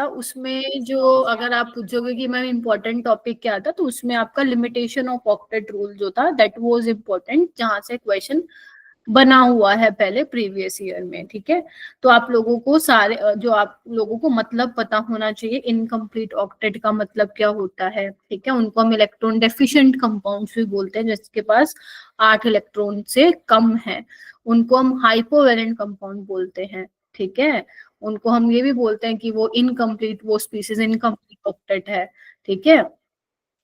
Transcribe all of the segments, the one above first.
उसमें जो अगर आप पूछोगे कि मैम इम्पोर्टेंट टॉपिक क्या था, तो उसमें आपका लिमिटेशन ऑफ ऑक्टेट रूल जो था दैट वाज इम्पोर्टेंट, जहां से क्वेश्चन बना हुआ है पहले प्रीवियस ईयर में। ठीक है, तो आप लोगों को सारे जो आप लोगों को मतलब पता होना चाहिए, इनकम्प्लीट ऑक्टेट का मतलब क्या होता है। ठीक है, उनको हम इलेक्ट्रॉन डेफिशिएंट कंपाउंड्स भी बोलते हैं, जिसके पास 8 इलेक्ट्रॉन से कम है, उनको हम हाइपोवैलेंट कंपाउंड बोलते हैं। ठीक है, उनको हम ये भी बोलते हैं कि वो इनकम्प्लीट, वो स्पीसीज इनकम्प्लीट ऑक्टेट है। ठीक है,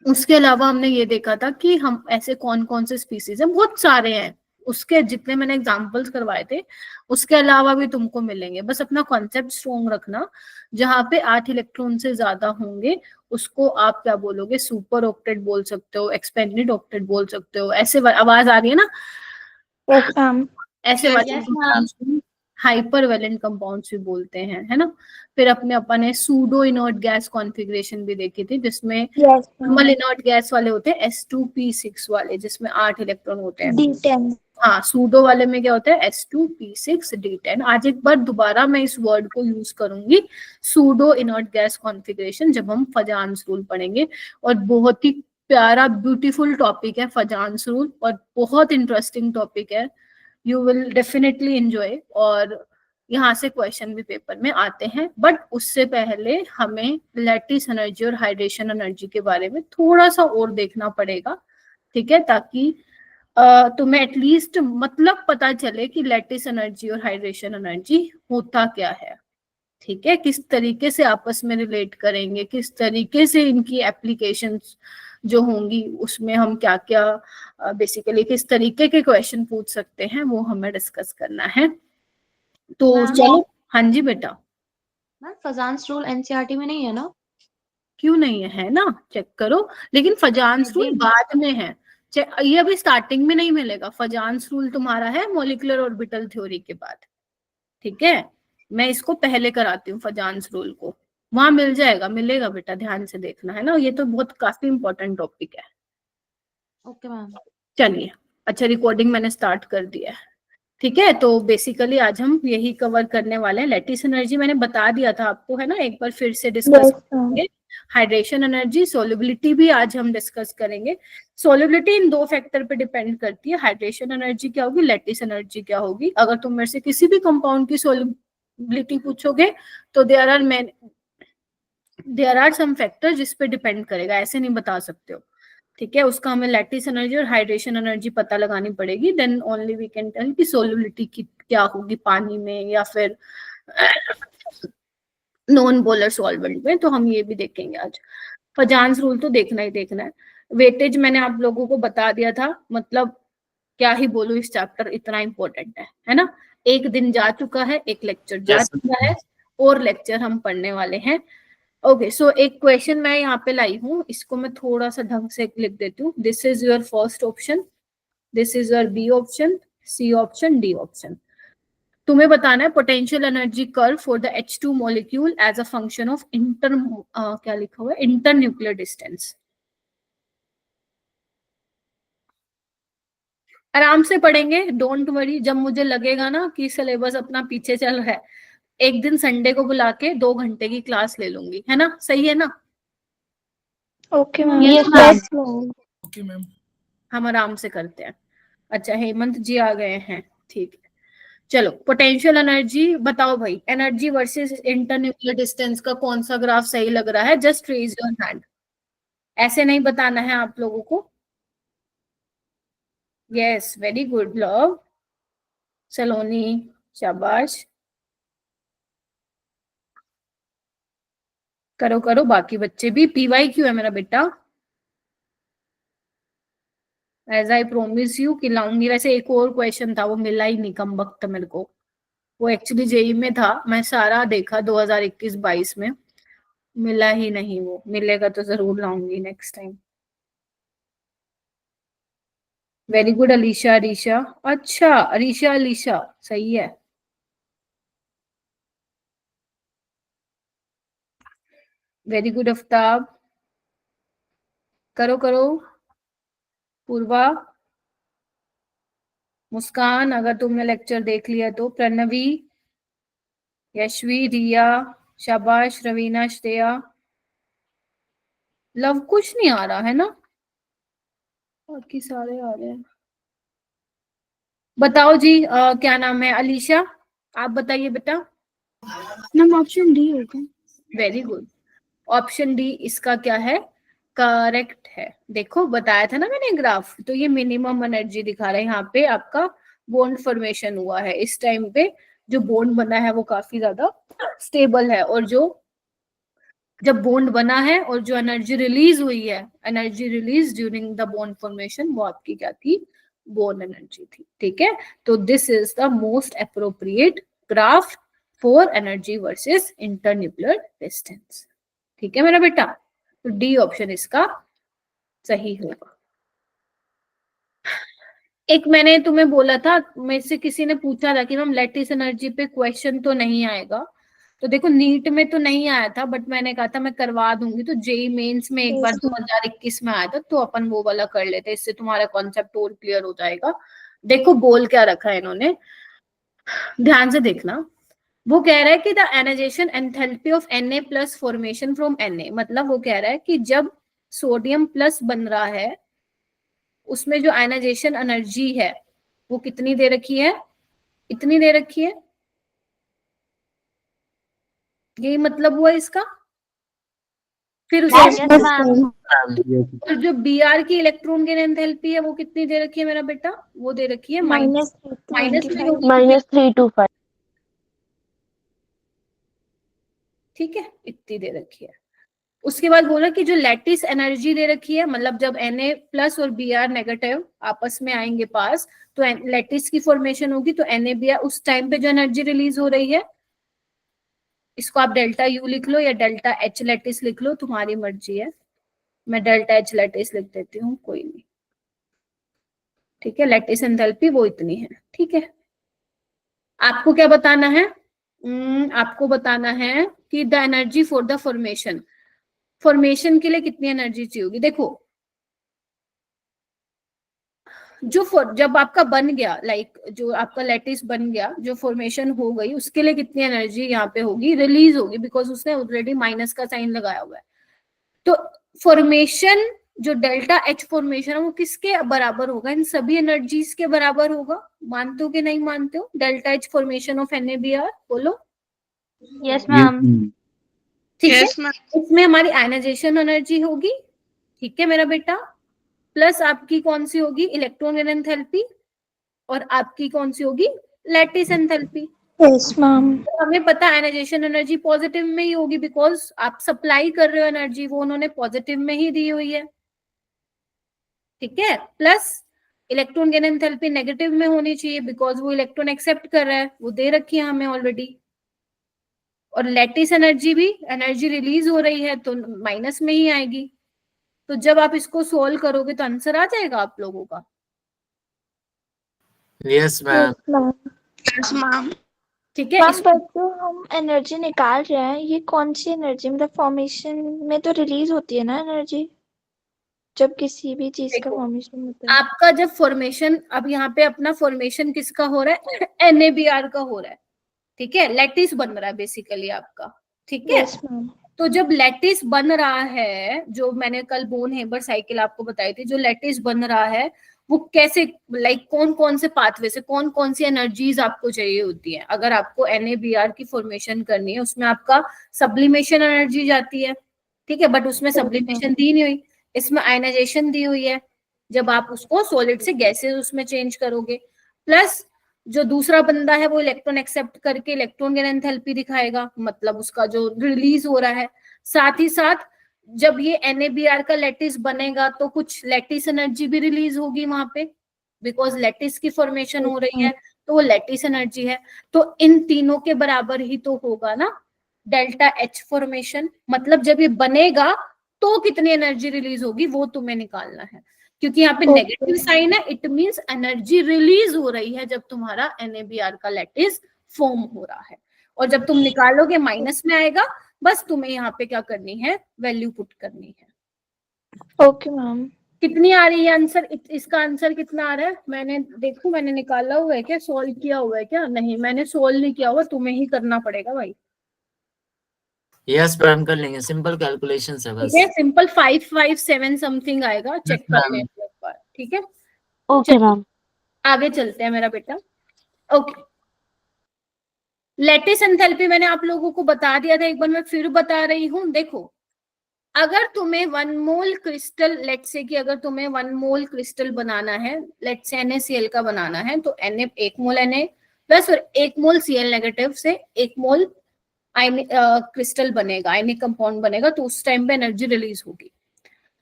उसके अलावा हमने ये देखा था कि हम ऐसे कौन कौन से स्पीसीज हैं, बहुत सारे हैं, उसके जितने मैंने एग्जांपल्स करवाए थे उसके अलावा भी तुमको मिलेंगे। बस अपना कॉन्सेप्ट स्ट्रॉन्ग रखना, जहां पे 8 इलेक्ट्रॉन से ज्यादा होंगे उसको आप क्या बोलोगे, सुपर ऑक्टेट बोल सकते हो, एक्सपेंडेड ऑक्टेट बोल सकते हो। ऐसे आवाज आ रही है ना? ऐसे वाले हाइपर वैलेंट कंपाउंड्स भी बोलते हैं, है ना। फिर अपन ने सूडो इनर्ट गैस कॉन्फ़िगरेशन भी देखी थी, जिसमें नॉर्मल इनर्ट गैस वाले होते हैं S2P6 वाले, जिसमें 8 इलेक्ट्रॉन होते हैं। D10। हाँ, सूडो वाले में क्या होता है, S2P6 D10। आज एक बार दोबारा मैं इस वर्ड को यूज करूंगी, सूडो इनर्ट गैस कॉन्फ़िगरेशन, जब हम फजान्स रूल पढ़ेंगे। और बहुत ही प्यारा ब्यूटीफुल टॉपिक है फजान्स रूल, और बहुत इंटरेस्टिंग टॉपिक है, यू विल डेफिनेटली एंजॉय। और यहाँ से क्वेश्चन भी पेपर में आते हैं, बट उससे पहले हमें लैटिस एनर्जी और हाइड्रेशन एनर्जी के बारे में थोड़ा सा और देखना पड़ेगा। ठीक है, ताकि तुम्हें एटलीस्ट मतलब पता चले कि लैटिस एनर्जी और हाइड्रेशन एनर्जी होता क्या है। ठीक है, किस तरीके से आपस में रिलेट करेंगे, किस तरीके से इनकी एप्लीकेशंस जो होंगी उसमें हम क्या क्या बेसिकली किस तरीके के क्वेश्चन पूछ सकते हैं, वो हमें डिस्कस करना है। तो चलो। हाँ जी बेटा। मैम फजान्स रूल एनसीईआरटी में नहीं है ना? क्यों नहीं है? है ना, चेक करो। लेकिन फजान्स रूल बाद में है, ये अभी स्टार्टिंग में नहीं मिलेगा। फजान्स रूल तुम्हारा है मॉलिक्यूलर ऑर्बिटल थ्योरी के बाद। ठीक है, मैं इसको पहले कराती हूँ फजान्स रूल को, वहां मिल जाएगा, मिलेगा बेटा, ध्यान से देखना, है ना। ये तो बहुत काफी इंपॉर्टेंट टॉपिक है। Okay ma'am. चलिए, अच्छा रिकॉर्डिंग मैंने स्टार्ट कर दिया है। ठीक है, तो बेसिकली आज हम यही कवर करने वाले हैं। लैटिस एनर्जी मैंने बता दिया था आपको, है ना, एक बार फिर से डिस्कस करेंगे। हाइड्रेशन एनर्जी, सोल्युबिलिटी भी आज हम डिस्कस करेंगे। सोल्युबिलिटी इन 2 फैक्टर पे डिपेंड करती है, हाइड्रेशन एनर्जी क्या होगी, लैटिस एनर्जी क्या होगी। अगर तुम मेरे से किसी भी कंपाउंड की सोल्युबिलिटी पूछोगे तो देयर आर सम फैक्टर जिस पे डिपेंड करेगा, ऐसे नहीं बता सकते हो। ठीक है, उसका हमें लैटिस एनर्जी और हाइड्रेशन एनर्जी पता लगानी पड़ेगी, then only we can tell कि सोल्युबिलिटी की क्या होगी पानी में या फिर नॉन पोलर सॉल्वेंट में। तो हम ये भी देखेंगे आज। फजान्स रूल तो देखना ही देखना है। वेटेज मैंने आप लोगों को बता दिया था, मतलब क्या ही बोलूं, इस चैप्टर इतना इंपॉर्टेंट है ना। एक दिन जा चुका है, एक लेक्चर जा चुका है, और लेक्चर हम पढ़ने वाले हैं। ओके, सो एक क्वेश्चन मैं यहाँ पे लाई हूँ, इसको मैं थोड़ा सा ढंग से लिख देती हूँ। This is your first option, this is your B option, C option, D option. तुम्हें बताना है potential energy curve for the H2 molecule as a function of क्या लिखा हुआ है, इंटर न्यूक्लियर डिस्टेंस। आराम से पढ़ेंगे, डोंट वरी। जब मुझे लगेगा ना कि सिलेबस अपना पीछे चल रहा है, एक दिन संडे को बुला के 2 घंटे की क्लास ले लूंगी, है ना, सही है ना? Okay ma'am. Yes okay ma'am, हम आराम से करते हैं। अच्छा, हेमंत जी आ गए हैं, ठीक है। चलो, पोटेंशियल एनर्जी बताओ भाई, एनर्जी वर्सेस इंटरन्यूक्लियर डिस्टेंस का कौन सा ग्राफ सही लग रहा है? जस्ट रेज योर हैंड, ऐसे नहीं बताना है आप लोगों को। यस, वेरी गुड लव, सलोनी, शाबाश, करो करो, बाकी बच्चे भी। पीवाई क्यों है मेरा बेटा? एज आई प्रोमिस यू कि लाऊंगी। वैसे एक और क्वेश्चन था, वो मिला ही नहीं कम वक्त मेरे को, वो एक्चुअली जेई में था, मैं सारा देखा 2021-22 में, मिला ही नहीं। वो मिलेगा तो जरूर लाऊंगी next time. Very good Alisha, Arisha, अच्छा अरीशा अलीशा, सही है। वेरी गुड आफ्ताब, करो करो। पूर्वा, मुस्कान, अगर तुमने लेक्चर देख लिया तो। प्रणवी, यशवी, रिया, शाबाश रवीना, श्रेया। लव कुश नहीं आ रहा है ना, बाकी सारे आ रहे हैं। बताओ जी, क्या नाम है, अलीशा, आप बताइए बेटा। मैम ऑप्शन डी होगा। वेरी गुड, ऑप्शन डी इसका क्या है, करेक्ट है। देखो बताया था ना मैंने ग्राफ, तो ये मिनिमम एनर्जी दिखा रहा है। यहाँ पे आपका बॉन्ड फॉर्मेशन हुआ है, इस टाइम पे जो बॉन्ड बना है वो काफी ज्यादा स्टेबल है, और जो जब बॉन्ड बना है और जो एनर्जी रिलीज हुई है, energy release during the bond formation, वो आपकी क्या थी, बॉन्ड एनर्जी थी। ठीक है, तो this is the most appropriate graph for energy versus internuclear distance. ठीक है मेरा बेटा, तो डी ऑप्शन इसका सही होगा। एक मैंने तुम्हें बोला था, मेरे से किसी ने पूछा था कि मैम लैटिस एनर्जी पे क्वेश्चन तो नहीं आएगा, तो देखो नीट में तो नहीं आया था, बट मैंने कहा था मैं करवा दूंगी, तो जेई मेंस में एक बार 2021 में आया था, तो अपन वो वाला कर लेते, इससे तुम्हारा कॉन्सेप्ट और क्लियर हो जाएगा। देखो बोल क्या रखा है इन्होंने, ध्यान से देखना। वो कह रहा है कि the ionisation enthalpy of Na plus formation from Na, मतलब वो कह रहा है कि जब सोडियम प्लस बन रहा है, उसमें जो आयनाइजेशन एनर्जी है वो कितनी दे रखी है, इतनी दे रखी है, यही मतलब हुआ इसका। फिर और जो Br की इलेक्ट्रॉन गेन एंथैल्पी है वो कितनी दे रखी है मेरा बेटा, वो दे रखी है -325। ठीक है, इतनी दे रखी है। उसके बाद बोला कि जो लैटिस एनर्जी दे रखी है, मतलब जब Na प्लस और Br नेगेटिव आपस में आएंगे पास, तो लैटिस की फॉर्मेशन होगी, तो NaBr उस टाइम पे जो एनर्जी रिलीज हो रही है, इसको आप डेल्टा यू लिख लो या डेल्टा एच लैटिस लिख लो, तुम्हारी मर्जी है। मैं डेल्टा एच लैटिस लिख देती हूँ, कोई नहीं। ठीक है, लैटिस एंथैल्पी वो इतनी है। ठीक है, आपको क्या बताना है, आपको बताना है कि the energy for the formation, formation के लिए कितनी एनर्जी चाहिए होगी। देखो जब आपका बन गया, लाइक जो आपका लैटिस बन गया, जो फॉर्मेशन हो गई, उसके लिए कितनी एनर्जी यहाँ पे होगी, रिलीज होगी, बिकॉज उसने ऑलरेडी माइनस का साइन लगाया हुआ है। तो फॉर्मेशन जो डेल्टा एच फॉर्मेशन है वो किसके बराबर होगा, इन सभी एनर्जीज के बराबर होगा। मानते हो कि नहीं मानते हो, delta H formation of NaBr, बोलो। Yes ma'am. ठीक है, इसमें हमारी आयनाइजेशन एनर्जी होगी, ठीक है मेरा बेटा, प्लस आपकी कौन सी होगी, इलेक्ट्रॉन गेन एंथैल्पी, और आपकी कौन सी होगी, लैटिस एंथैल्पी। Yes ma'am. तो हमें पता है आयनाइजेशन एनर्जी पॉजिटिव में ही होगी, बिकॉज आप सप्लाई कर रहे हो एनर्जी, वो उन्होंने पॉजिटिव में ही दी हुई है। ठीक है, plus electron gain enthalpy negative में होनी चाहिए, बिकॉज वो इलेक्ट्रॉन एक्सेप्ट कर रहा है, वो दे रखी है हमें ऑलरेडी। और लैटिस एनर्जी भी, एनर्जी रिलीज हो रही है, तो माइनस में ही आएगी। तो जब आप इसको सोल्व करोगे तो आंसर आ जाएगा आप लोगों का। Yes ma'am. Yes ma'am. ठीक है, मैम बट जो हम एनर्जी निकाल रहे हैं, ये कौन सी एनर्जी, मतलब फॉर्मेशन में तो रिलीज होती है ना एनर्जी, जब किसी भी चीज का फॉर्मेशन होता है। आपका जब फॉर्मेशन, अब यहाँ पे अपना फॉर्मेशन किसका हो रहा है, NaBr का हो रहा है। ठीक है, लैटिस बन रहा है बेसिकली आपका। ठीक है, यस मैम। तो जब लैटिस बन रहा है, जो मैंने कल बोन हेबर साइकिल आपको बताई थी, जो लैटिस बन रहा है वो कैसे, लाइक कौन कौन से पाथवे से, कौन कौन सी एनर्जीज आपको चाहिए होती है। अगर आपको NaBr की फॉर्मेशन करनी है, उसमें आपका सब्लिमेशन एनर्जी जाती है। ठीक है, बट उसमें सब्लिमेशन दी नहीं हुई, इसमें आयनाइजेशन दी हुई है, जब आप उसको सॉलिड से गैसेस उसमें चेंज करोगे। प्लस जो दूसरा बंदा है वो इलेक्ट्रॉन एक्सेप्ट करके इलेक्ट्रॉन गेन एंथैल्पी दिखाएगा, मतलब उसका जो रिलीज हो रहा है। साथ ही साथ जब ये NaBr का लैटिस बनेगा तो कुछ लैटिस एनर्जी भी रिलीज होगी वहां पे, बिकॉज लैटिस की फॉर्मेशन हो रही है, तो वो लैटिस एनर्जी है। तो इन तीनों के बराबर ही तो होगा ना डेल्टा एच फॉर्मेशन, मतलब जब ये बनेगा तो कितनी एनर्जी रिलीज होगी वो तुम्हें निकालना है, क्योंकि यहाँ पे नेगेटिव साइन है, इट मींस एनर्जी रिलीज हो रही है जब तुम्हारा NaBr का लैटिस फॉर्म हो रहा है। और जब तुम निकालोगे माइनस में आएगा, बस तुम्हें यहाँ पे क्या करनी है, वैल्यू पुट करनी है। Okay ma'am. कितनी आ रही है आंसर, इसका आंसर कितना आ रहा है, मैंने देखो, मैंने निकाला हुआ है क्या, सोल्व किया हुआ है क्या, नहीं मैंने सोल्व नहीं किया हुआ, तुम्हें ही करना पड़ेगा भाई। यस मैम कर लेंगे, सिंपल कैलकुलेशन है बस। ठीक है, सिंपल 557 समथिंग आएगा, चेक कर लें एक बार, ठीक है। Okay ma'am. आगे चलते हैं मेरा बेटा। ओके, लैटिस एंथैल्पी मैंने आप लोगों को बता दिया था, एक बार मैं फिर बता रही हूं। देखो, अगर तुम्हें 1 मोल क्रिस्टल, लेट्स से कि अगर तुम्हें 1 मोल क्रिस्टल बनाना है, लेट्स से NaCl का बनाना है, तो Na 1 मोल Na प्लस और 1 मोल Cl नेगेटिव से 1 मोल क्रिस्टल बनेगा, आयनिक कंपाउंड बनेगा, तो उस टाइम पे एनर्जी रिलीज होगी।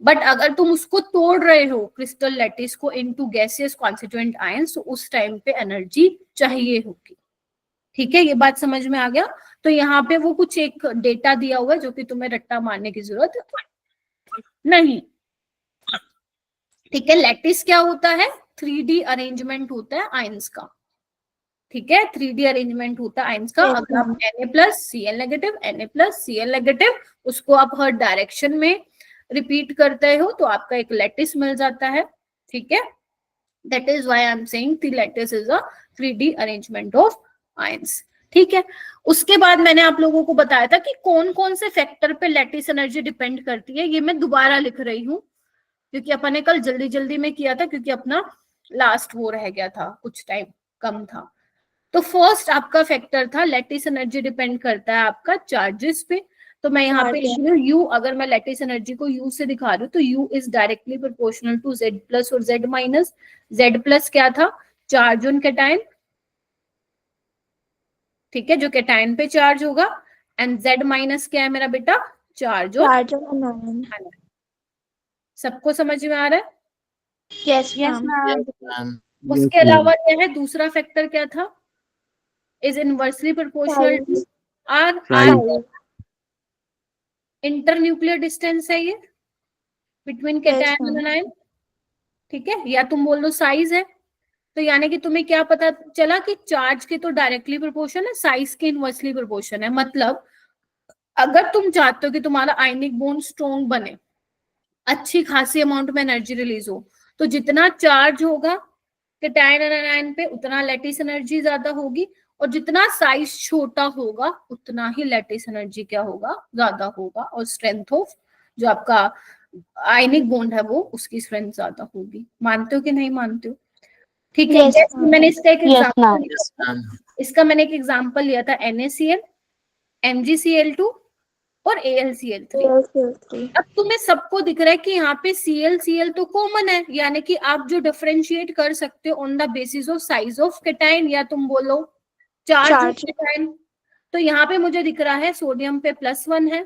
बट अगर तुम उसको तोड़ रहे हो क्रिस्टल लैटिस को इनटू गैसियस कॉन्स्टिट्यूएंट आयंस, तो उस टाइम पे एनर्जी चाहिए होगी। ठीक है, ये बात समझ में आ गया। तो यहाँ पे वो कुछ एक डेटा दिया हुआ है जो कि तुम्हें रट्टा मारने की जरूरत नहीं। ठीक है, लैटिस क्या होता है? 3D अरेंजमेंट होता है आयंस का। ठीक है, 3D अरेंजमेंट होता है आयंस का। अगर आप Na plus Cl negative, Na plus Cl negative, उसको आप हर डायरेक्शन में रिपीट करते हो तो आपका एक लैटिस मिल जाता है। ठीक है, that is why I am saying the lattice is a 3D arrangement of ions. ठीक है, उसके बाद मैंने आप लोगों को बताया था कि कौन कौन से फैक्टर पे लैटिस एनर्जी डिपेंड करती है। ये मैं दोबारा लिख रही हूँ क्योंकि अपन ने कल जल्दी जल्दी में किया था, क्योंकि अपना लास्ट वो रह गया था, कुछ टाइम कम था। तो फर्स्ट आपका फैक्टर था, लैटिस एनर्जी डिपेंड करता है आपका चार्जेस पे। तो मैं यहाँ पे लिख रही हूँ U, अगर मैं लैटिस एनर्जी को U से दिखा रही हूँ तो U is directly proportional to Z plus और Z माइनस। Z प्लस क्या था? चार्ज ऑन कैटायन, ठीक है, जो कैटायन पे चार्ज होगा। एंड Z माइनस क्या है मेरा बेटा? Charge on ion. सबको समझ में आ रहा है? Yes ma'am. उसके अलावा क्या है, दूसरा फैक्टर क्या था? Is inversely proportional to R। Internuclear distance है ये बिटवीन कैटायन एंड आयन। ठीक है, या तुम बोल दो साइज है। तो यानी कि तुम्हें क्या पता चला कि चार्ज के तो डायरेक्टली प्रोपोर्शन है, साइज के इनवर्सली प्रोपोर्शन है। मतलब अगर तुम चाहते हो कि तुम्हारा आयनिक बॉन्ड स्ट्रॉन्ग बने, अच्छी खासी अमाउंट में एनर्जी रिलीज हो, तो जितना चार्ज होगा कैटायन एंड आयन पे उतना लैटिस एनर्जी ज्यादा होगी, और जितना साइज छोटा होगा उतना ही लैटिस एनर्जी क्या होगा? ज्यादा होगा, और स्ट्रेंथ ऑफ जो आपका आयनिक बॉन्ड है वो उसकी स्ट्रेंथ ज्यादा होगी। मानते हो कि नहीं मानते हो? ठीक है, मैंने इसका एक एग्जांपल इसका मैंने एक एग्जांपल लिया था NaCl, MgCl2 और AlCl3। अब तुम्हें सबको दिख रहा है कि यहाँ पे Cl तो कॉमन है, यानी कि आप जो डिफरेंशिएट कर सकते हो on the basis of size of cation, या तुम बोलो चार्ज ऑफ कैटायन। तो यहाँ पे मुझे दिख रहा है सोडियम पे +1 है,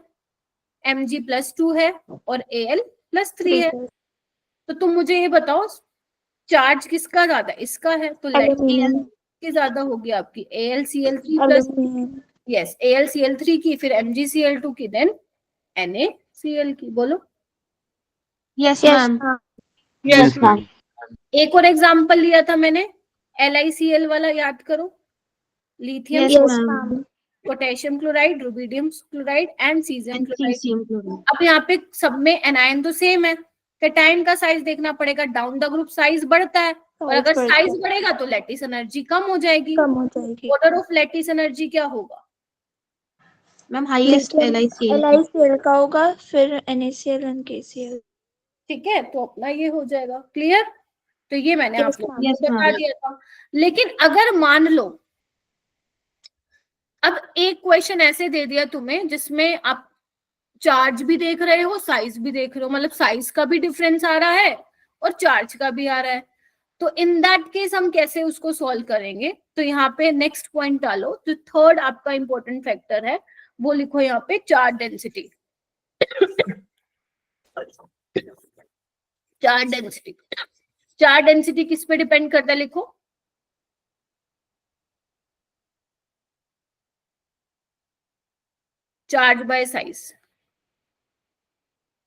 Mg +2 है और Al +3 है। तो तुम मुझे ये बताओ चार्ज किसका ज्यादा? इसका है, तो लैटिस की ज्यादा होगी आपकी AlCl3 प्लस, यस AlCl3 की, फिर MgCl2 की, देन NaCl की। बोलो यस मैम। Yes ma'am. एक और एग्जांपल लिया था मैंने LiCl वाला, याद करो, lithium, potassium chloride, rubidium chloride and caesium chloride. अब यहाँ पे सब में एनायन तो सेम है, कैटायन का साइज देखना पड़ेगा, डाउन द ग्रुप साइज बढ़ता है, और अगर साइज बढ़ेगा तो लैटिस एनर्जी कम हो जाएगी। ऑर्डर ऑफ लैटिस एनर्जी क्या होगा मैम? हाईएस्ट LiCl का होगा, फिर NaCl एंड KCl। ठीक है, तो अपना ये हो जाएगा क्लियर। तो ये मैंने आप लोगों को बता दिया था। लेकिन अगर मान लो अब एक क्वेश्चन ऐसे दे दिया तुम्हें जिसमें आप चार्ज भी देख रहे हो, साइज भी देख रहे हो, मतलब साइज का भी डिफरेंस आ रहा है और चार्ज का भी आ रहा है, तो इन दैट केस हम कैसे उसको सॉल्व करेंगे? तो यहाँ पे नेक्स्ट पॉइंट डालो, जो थर्ड आपका इंपॉर्टेंट फैक्टर है वो लिखो यहाँ पे, charge density. Charge density, charge density किस पे डिपेंड करता है? लिखो चार्ज बाय साइज।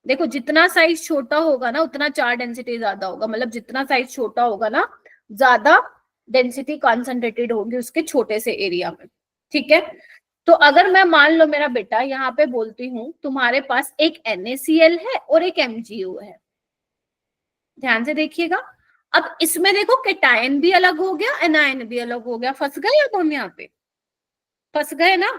देखो जितना साइज छोटा होगा ना उतना चार्ज डेंसिटी ज्यादा होगा, मतलब जितना साइज छोटा होगा ना ज्यादा डेंसिटी कॉन्सेंट्रेटेड होगी उसके छोटे से एरिया में। ठीक है, तो अगर मैं मान लो मेरा बेटा यहाँ पे बोलती हूँ तुम्हारे पास एक NaCl है और एक MgO है, ध्यान से देखिएगा। अब इसमें देखो कैटायन भी अलग हो गया, एनायन भी अलग हो गया। फंस गए अब हम यहाँ पे? फंस गए ना?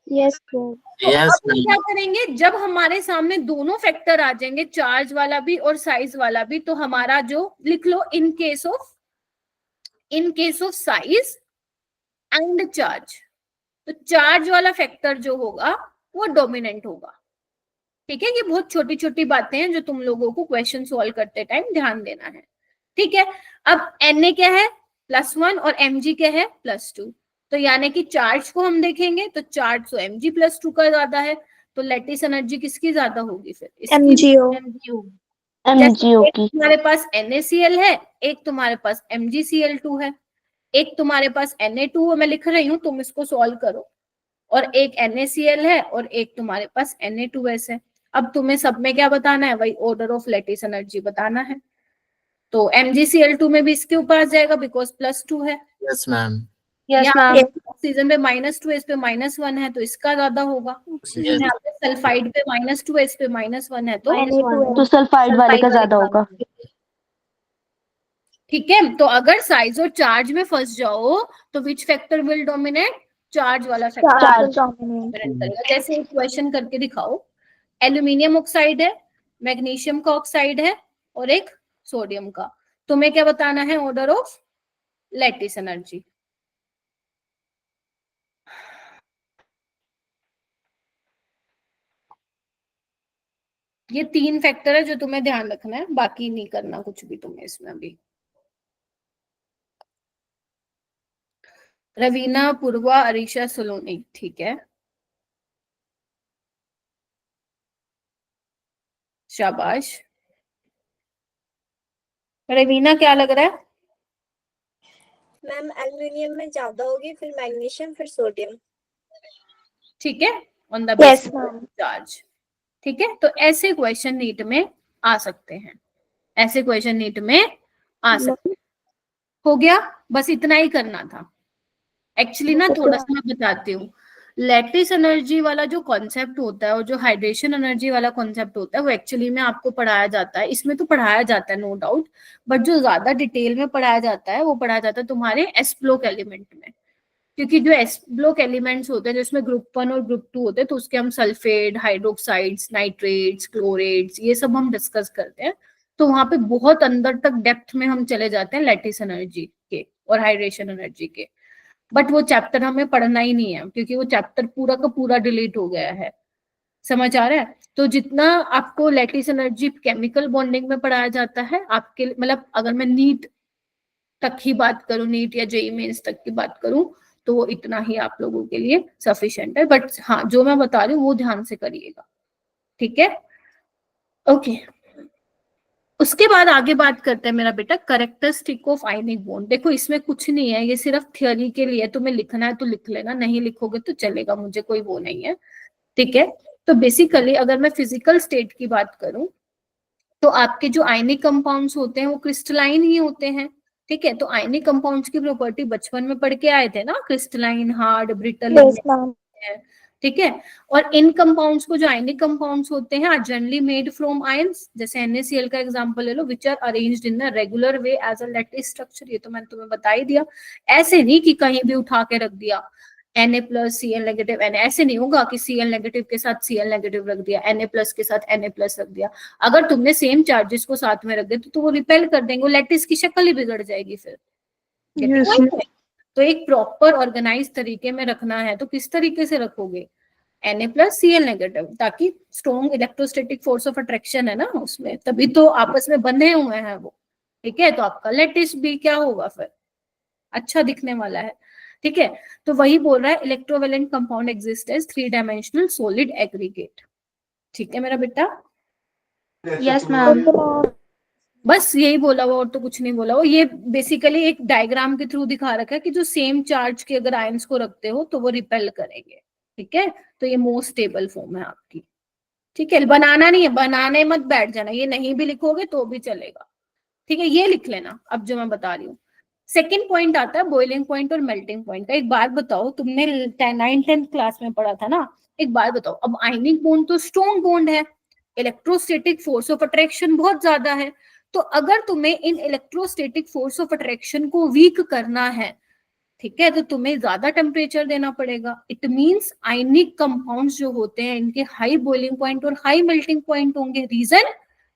यस तो Yes, अब हम क्या करेंगे, जब हमारे सामने दोनों फैक्टर आ जाएंगे, चार्ज वाला भी और साइज वाला भी, तो हमारा जो लिख लो, in case of size and charge, तो चार्ज वाला फैक्टर जो होगा वो डोमिनेंट होगा। ठीक है, ये बहुत छोटी छोटी बातें हैं जो तुम लोगों को क्वेश्चन सॉल्व करते टाइम ध्यान देना है। ठीक है, अब Na क्या है, +1 और Mg क्या है, +2। तो यानी कि चार्ज को हम देखेंगे तो चार्ज तो Mg +2 का ज्यादा है, तो लैटिस एनर्जी किसकी ज्यादा होगी फिर, इसकी MgO MgO एक की। तुम्हारे पास NaCl है, एक तुम्हारे पास MgCl2 है, एक तुम्हारे पास Na2 है, मैं लिख रही हूँ, तुम इसको सॉल्व करो, और एक NaCl है और एक तुम्हारे पास Na2S है। अब तुम्हें सब में क्या बताना है, वही ऑर्डर ऑफ लैटिस एनर्जी बताना है। तो MgCl2 में भी इसके ऊपर आ जाएगा बिकॉज +2 है, yes, ma'am. यस यहाँ मैम। ऑक्सीजन पे -2 है, इस पे -1 है, तो इसका ज्यादा होगा। ऑक्सीजन यहाँ पे सल्फाइड पे -2 है, इस पे -1 है, तो तो सल्फाइड वाले का ज्यादा होगा। ठीक है। तो अगर साइज और चार्ज में फंस जाओ तो which factor will dominate, charge वाला फैक्टर चार्ज। डोमिनेट करेगा। जैसे एक क्वेश्चन करके दिखाओ, एल्यूमिनियम ऑक्साइड है, मैग्नीशियम का ऑक्साइड है और एक सोडियम का, तुम्हें क्या बताना है, ऑर्डर ऑफ लैटिस एनर्जी। ये 3 फैक्टर है जो तुम्हें ध्यान रखना है, बाकी नहीं करना कुछ भी तुम्हें इसमें अभी। रवीना, पूर्वा, अरीशा, सलोनी, ठीक है, शाबाश। रवीना क्या लग रहा है? मैम एल्यूमिनियम में ज्यादा होगी, फिर मैग्नीशियम, फिर सोडियम। ठीक है, on the Yes, basis ma'am. Charge. ठीक है, तो ऐसे क्वेश्चन नीट में आ सकते हैं, ऐसे क्वेश्चन नीट में आ सकते हैं। हो गया, बस इतना ही करना था। एक्चुअली ना थोड़ा सा मैं बताती हूँ, लैटिस एनर्जी वाला जो कॉन्सेप्ट होता है और जो हाइड्रेशन एनर्जी वाला कॉन्सेप्ट होता है वो एक्चुअली में आपको पढ़ाया जाता है, इसमें तो पढ़ाया जाता है नो डाउट, बट जो ज्यादा डिटेल में पढ़ाया जाता है वो पढ़ाया जाता है तुम्हारे एस ब्लॉक एलिमेंट में। क्योंकि जो एस ब्लॉक एलिमेंट्स होते हैं जिसमें ग्रुप 1 और ग्रुप 2 होते हैं, तो उसके हम सल्फेट, हाइड्रोक्साइड्स, नाइट्रेट्स, क्लोरेट्स, ये सब हम डिस्कस करते हैं। तो वहां पे बहुत अंदर तक डेप्थ में हम चले जाते हैं लैटिस एनर्जी के और हाइड्रेशन एनर्जी के, बट वो चैप्टर हमें पढ़ना ही नहीं है क्योंकि वो चैप्टर पूरा का पूरा डिलीट हो गया है। समझ आ रहा है? तो जितना आपको लैटिस एनर्जी केमिकल बॉन्डिंग में पढ़ाया जाता है आपके, मतलब अगर मैं नीट तक ही बात करूं, नीट या जेई मेंस तक की बात करूं, तो वो इतना ही आप लोगों के लिए सफिशिएंट है। बट हाँ, जो मैं बता रही हूँ वो ध्यान से करिएगा, ठीक है? ओके, उसके बाद आगे बात करते हैं मेरा बेटा, कैरेक्टरिस्टिक ऑफ आयनिक बॉन्ड। देखो इसमें कुछ नहीं है, ये सिर्फ थ्योरी के लिए, तुम्हें लिखना है तो लिख लेना, नहीं लिखोगे तो चलेगा, मुझे कोई वो नहीं है, ठीक है? तो बेसिकली अगर मैं फिजिकल स्टेट की बात करूं तो आपके जो आयनिक कंपाउंड्स होते हैं वो क्रिस्टलाइन ही होते हैं, ठीक है? तो आयनिक कंपाउंड्स की प्रॉपर्टी बचपन में पढ़ के आए थे ना, crystalline, hard, brittle, Yes, ma'am. ठीक है? और इन कंपाउंड्स को, जो आयनिक कंपाउंड्स होते हैं, are generally made from ions. जैसे NaCl का एग्जांपल ले लो, which are arranged in a regular way as a lattice structure. ये तो मैंने तुम्हें बता ही दिया। ऐसे नहीं कि कहीं भी उठा के रख दिया Na+ Cl नेगेटिव Na, ऐसे नहीं होगा कि Cl नेगेटिव के साथ Cl नेगेटिव रख दिया, Na+ के साथ Na+ रख दिया। अगर तुमने सेम चार्जेस को साथ में रख दिया तो वो रिपेल कर देंगे, लैटिस की शक्ल ही बिगड़ जाएगी फिर। तो एक प्रॉपर ऑर्गेनाइज तरीके में रखना है तो किस तरीके से रखोगे, Na+ Cl नेगेटिव, ताकि strong electrostatic force of attraction है ना उसमें, तभी तो आपस में बंधे हुए हैं वो, ठीक है? तो आपका लैटिस भी क्या होगा फिर, अच्छा दिखने वाला है, ठीक है? तो वही बोल रहा है, electrovalent compound exist as 3 dimensional solid aggregate, ठीक है मेरा बेटा? Yes ma'am. बस यही बोला हुआ और तो कुछ नहीं बोला हुआ। ये बेसिकली एक डायग्राम के थ्रू दिखा रखा है कि जो सेम चार्ज के अगर आयंस को रखते हो तो वो रिपेल करेंगे, ठीक है? तो ये मोस्ट स्टेबल फॉर्म है आपकी, ठीक है? बनाना नहीं है, बनाने मत बैठ जाना, ये नहीं भी लिखोगे तो भी चलेगा, ठीक है? ये लिख लेना अब जो मैं बता रही हूँ। सेकेंड पॉइंट आता है बॉइलिंग पॉइंट और मेल्टिंग पॉइंट का। एक बात बताओ, तुमने 9th-10th क्लास में पढ़ा था ना, एक बात बताओ, अब आयनिक बॉन्ड तो स्ट्रॉन्ग बॉन्ड है, इलेक्ट्रोस्टैटिक फोर्स ऑफ अट्रैक्शन बहुत ज्यादा है, तो अगर तुम्हें इन इलेक्ट्रोस्टैटिक फोर्स ऑफ अट्रैक्शन को वीक करना है ठीक है, तो तुम्हें ज्यादा टेम्परेचर देना पड़ेगा। इट मींस आयनिक कंपाउंड्स जो होते हैं इनके हाई बॉइलिंग पॉइंट और हाई मेल्टिंग पॉइंट होंगे। रीजन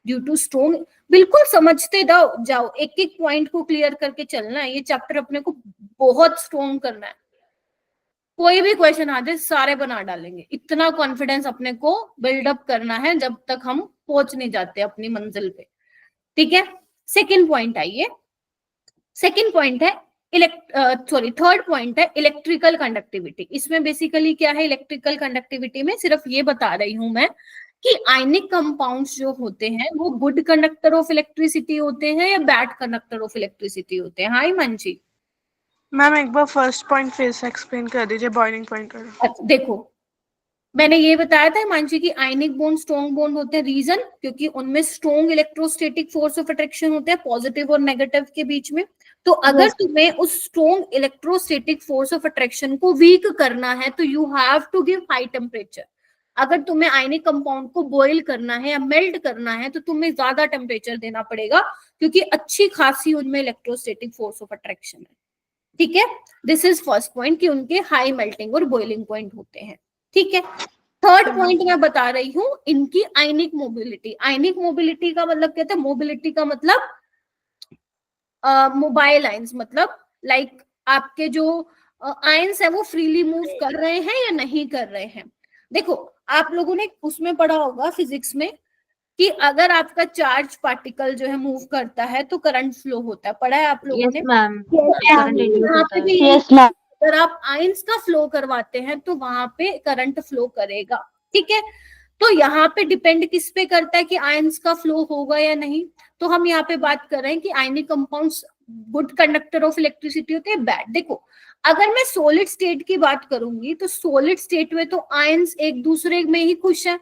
ड्यू टू स्ट्रॉन्ग, बिल्कुल समझते जाओ, एक एक पॉइंट को क्लियर करके चलना है। ये चैप्टर अपने को बहुत स्ट्रॉन्ग करना है, कोई भी क्वेश्चन आ जाए सारे बना डालेंगे, इतना कॉन्फिडेंस अपने को बिल्डअप करना है जब तक हम पहुंच नहीं जाते अपनी मंजिल पे। ठीक है, सेकेंड पॉइंट आइए। सेकेंड पॉइंट है थर्ड पॉइंट है इलेक्ट्रिकल कंडक्टिविटी। इसमें बेसिकली क्या है, इलेक्ट्रिकल कंडक्टिविटी में सिर्फ ये बता रही हूं मैं कि आयनिक कंपाउंड्स जो होते हैं वो गुड कंडक्टर ऑफ इलेक्ट्रिसिटी होते हैं या बैड कंडक्टर ऑफ इलेक्ट्रिसिटी होते हैं। हाय मंची। मैम एक बार फर्स्ट पॉइंट फिर से एक्सप्लेन कर दीजिए, बॉइलिंग पॉइंट का। अच्छा देखो, मैंने ये बताया था मानसी की आयनिक बॉन्ड स्ट्रॉन्ग बॉन्ड होते हैं। रीजन क्योंकि उनमें strong electrostatic force of attraction होते हैं पॉजिटिव और नेगेटिव के बीच में। तो अगर तुम्हें उस strong electrostatic force of attraction को वीक करना है तो you have to give high temperature. अगर तुम्हें आयनिक कंपाउंड को बॉईल करना है या मेल्ट करना है तो तुम्हें ज्यादा टेम्परेचर देना पड़ेगा, क्योंकि अच्छी खासी उनमें इलेक्ट्रोस्टैटिक फोर्स ऑफ अट्रैक्शन है। ठीक है, दिस इज फर्स्ट पॉइंट कि उनके हाई मेल्टिंग और बॉइलिंग पॉइंट होते हैं। ठीक है, थर्ड पॉइंट मैं बता रही हूं इनकी आयनिक मोबिलिटी। आयनिक मोबिलिटी का मतलब कहते हैं, मोबिलिटी का मतलब मोबाइल आयंस, मतलब लाइक आपके जो आयंस है वो फ्रीली मूव कर रहे हैं या नहीं कर रहे हैं। देखो आप लोगों ने उसमें पढ़ा होगा फिजिक्स में कि अगर आपका चार्ज पार्टिकल जो है मूव करता है तो करंट फ्लो होता है। पढ़ा है आप लोगों ने? यस मैम, यहाँ पे भी यस मैम। अगर आप आयंस का फ्लो करवाते हैं तो वहां पे करंट फ्लो करेगा। ठीक है, तो यहाँ पे डिपेंड किस पे करता है कि आयंस का फ्लो होगा या नहीं। तो हम यहाँ पे बात कर रहे हैं कि ionic compounds good conductor of electricity होते हैं, बैड। देखो अगर मैं सॉलिड स्टेट की बात करूंगी तो सॉलिड स्टेट में तो आयंस एक दूसरे में ही खुश है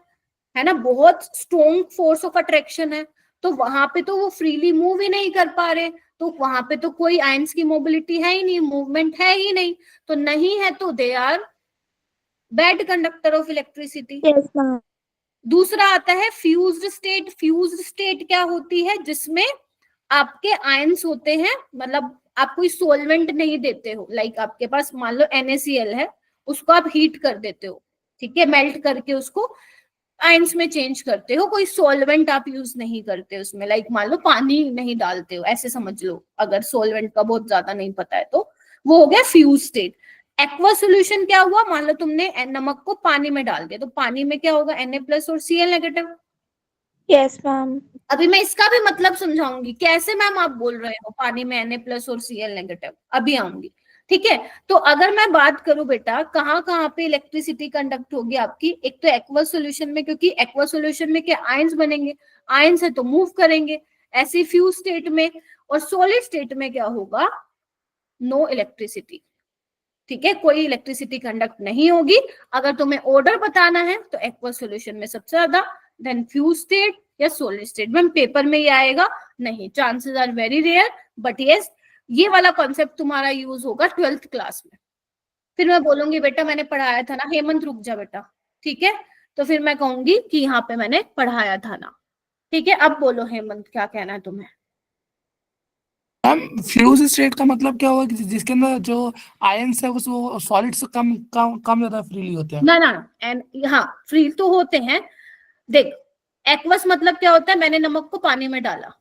ना, बहुत स्ट्रॉन्ग फोर्स ऑफ अट्रैक्शन है, तो वहां पे तो वो फ्रीली मूव ही नहीं कर पा रहे, तो वहां पे तो कोई आयंस की मोबिलिटी है ही नहीं, मूवमेंट है ही नहीं, तो नहीं है तो they are bad conductor of electricity. Yes ma'am. दूसरा आता है फ्यूज्ड स्टेट। फ्यूज्ड स्टेट क्या होती है, जिसमें आपके आयंस होते हैं, मतलब आप कोई सोलवेंट नहीं देते हो, लाइक आपके पास मान लो NaCl है, उसको आप हीट कर देते हो, ठीक है, मेल्ट करके उसको आयंस में चेंज करते हो, कोई सॉल्वेंट आप यूज नहीं करते उसमें, लाइक मान लो पानी नहीं डालते हो, ऐसे समझ लो, अगर सॉल्वेंट का बहुत ज्यादा नहीं पता है तो। वो हो गया फ्यूज स्टेट। एक्वा सोल्यूशन क्या हुआ, मान लो तुमने नमक को पानी में डाल दिया तो पानी में क्या होगा, Na+ और Cl नेगेटिव। Yes ma'am. अभी मैं इसका भी मतलब समझाऊंगी कैसे मैम आप बोल रहे हो पानी में Na+ और Cl नेगेटिव, अभी आऊंगी। ठीक है, तो अगर मैं बात करूं बेटा कहाँ कहाँ पे इलेक्ट्रिसिटी कंडक्ट होगी आपकी, एक तो एक्वा सोल्यूशन में, क्योंकि एक्वा सोल्यूशन में क्या आयंस बनेंगे, आयंस है तो मूव करेंगे, ऐसे फ्यूज स्टेट में। और सॉलिड स्टेट में क्या होगा, नो इलेक्ट्रिसिटी। ठीक है, कोई इलेक्ट्रिसिटी कंडक्ट नहीं होगी। अगर तुम्हें ऑर्डर बताना है तो एक्वा सोल्यूशन में सबसे ज्यादा, देन फ्यूज स्टेट या सॉलिड स्टेट। मैम पेपर में ये आएगा नहीं, chances are very rare, but yes ये वाला कॉन्सेप्ट तुम्हारा यूज होगा 12th क्लास में। फिर मैं बोलूंगी बेटा मैंने पढ़ाया था ना, हेमंत रुक जा बेटा, ठीक है, तो फिर मैं कहूंगी कि यहाँ पे मैंने पढ़ाया था ना। ठीक है, अब बोलो हेमंत क्या कहना है तुम्हें। मैम फ्यूज स्टेट का मतलब क्या हुआ कि जिसके अंदर जो आयंस है वो सॉलिड से कम ज्यादा फ्रीली होते हैं? ना एंड हाँ फ्री तो होते हैं। देख एक्वस मतलब क्या होता है, मैंने नमक को पानी में डाला,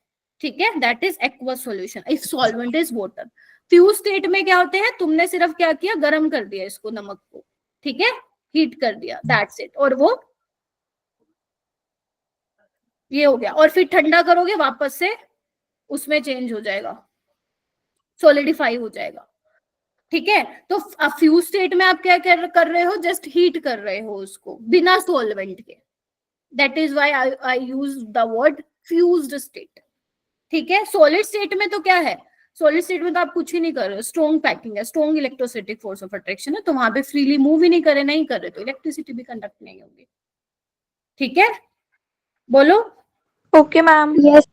ठीक है, that is aqueous solution if solvent is water. Fuse state में क्या होते हैं, तुमने सिर्फ क्या किया, गर्म कर दिया इसको, नमक को, ठीक है, हीट कर दिया, दैट्स इट, और वो ये हो गया, और फिर ठंडा करोगे वापस से उसमें चेंज हो जाएगा, सॉलिडिफाई हो जाएगा। ठीक है, तो फ्यूज स्टेट में आप क्या कर रहे हो, जस्ट हीट कर रहे हो उसको बिना सॉल्वेंट के, that is why I use the word fused state. ठीक है, सॉलिड स्टेट में तो क्या है, सॉलिड स्टेट में तो आप कुछ ही नहीं कर रहे हो, स्ट्रॉन्ग पैकिंग है, strong electrostatic force of attraction है, तो वहां पे फ्रीली मूव ही नहीं कर रहे तो इलेक्ट्रिसिटी भी कंडक्ट नहीं होगी। ठीक है, बोलो। Okay ma'am. यस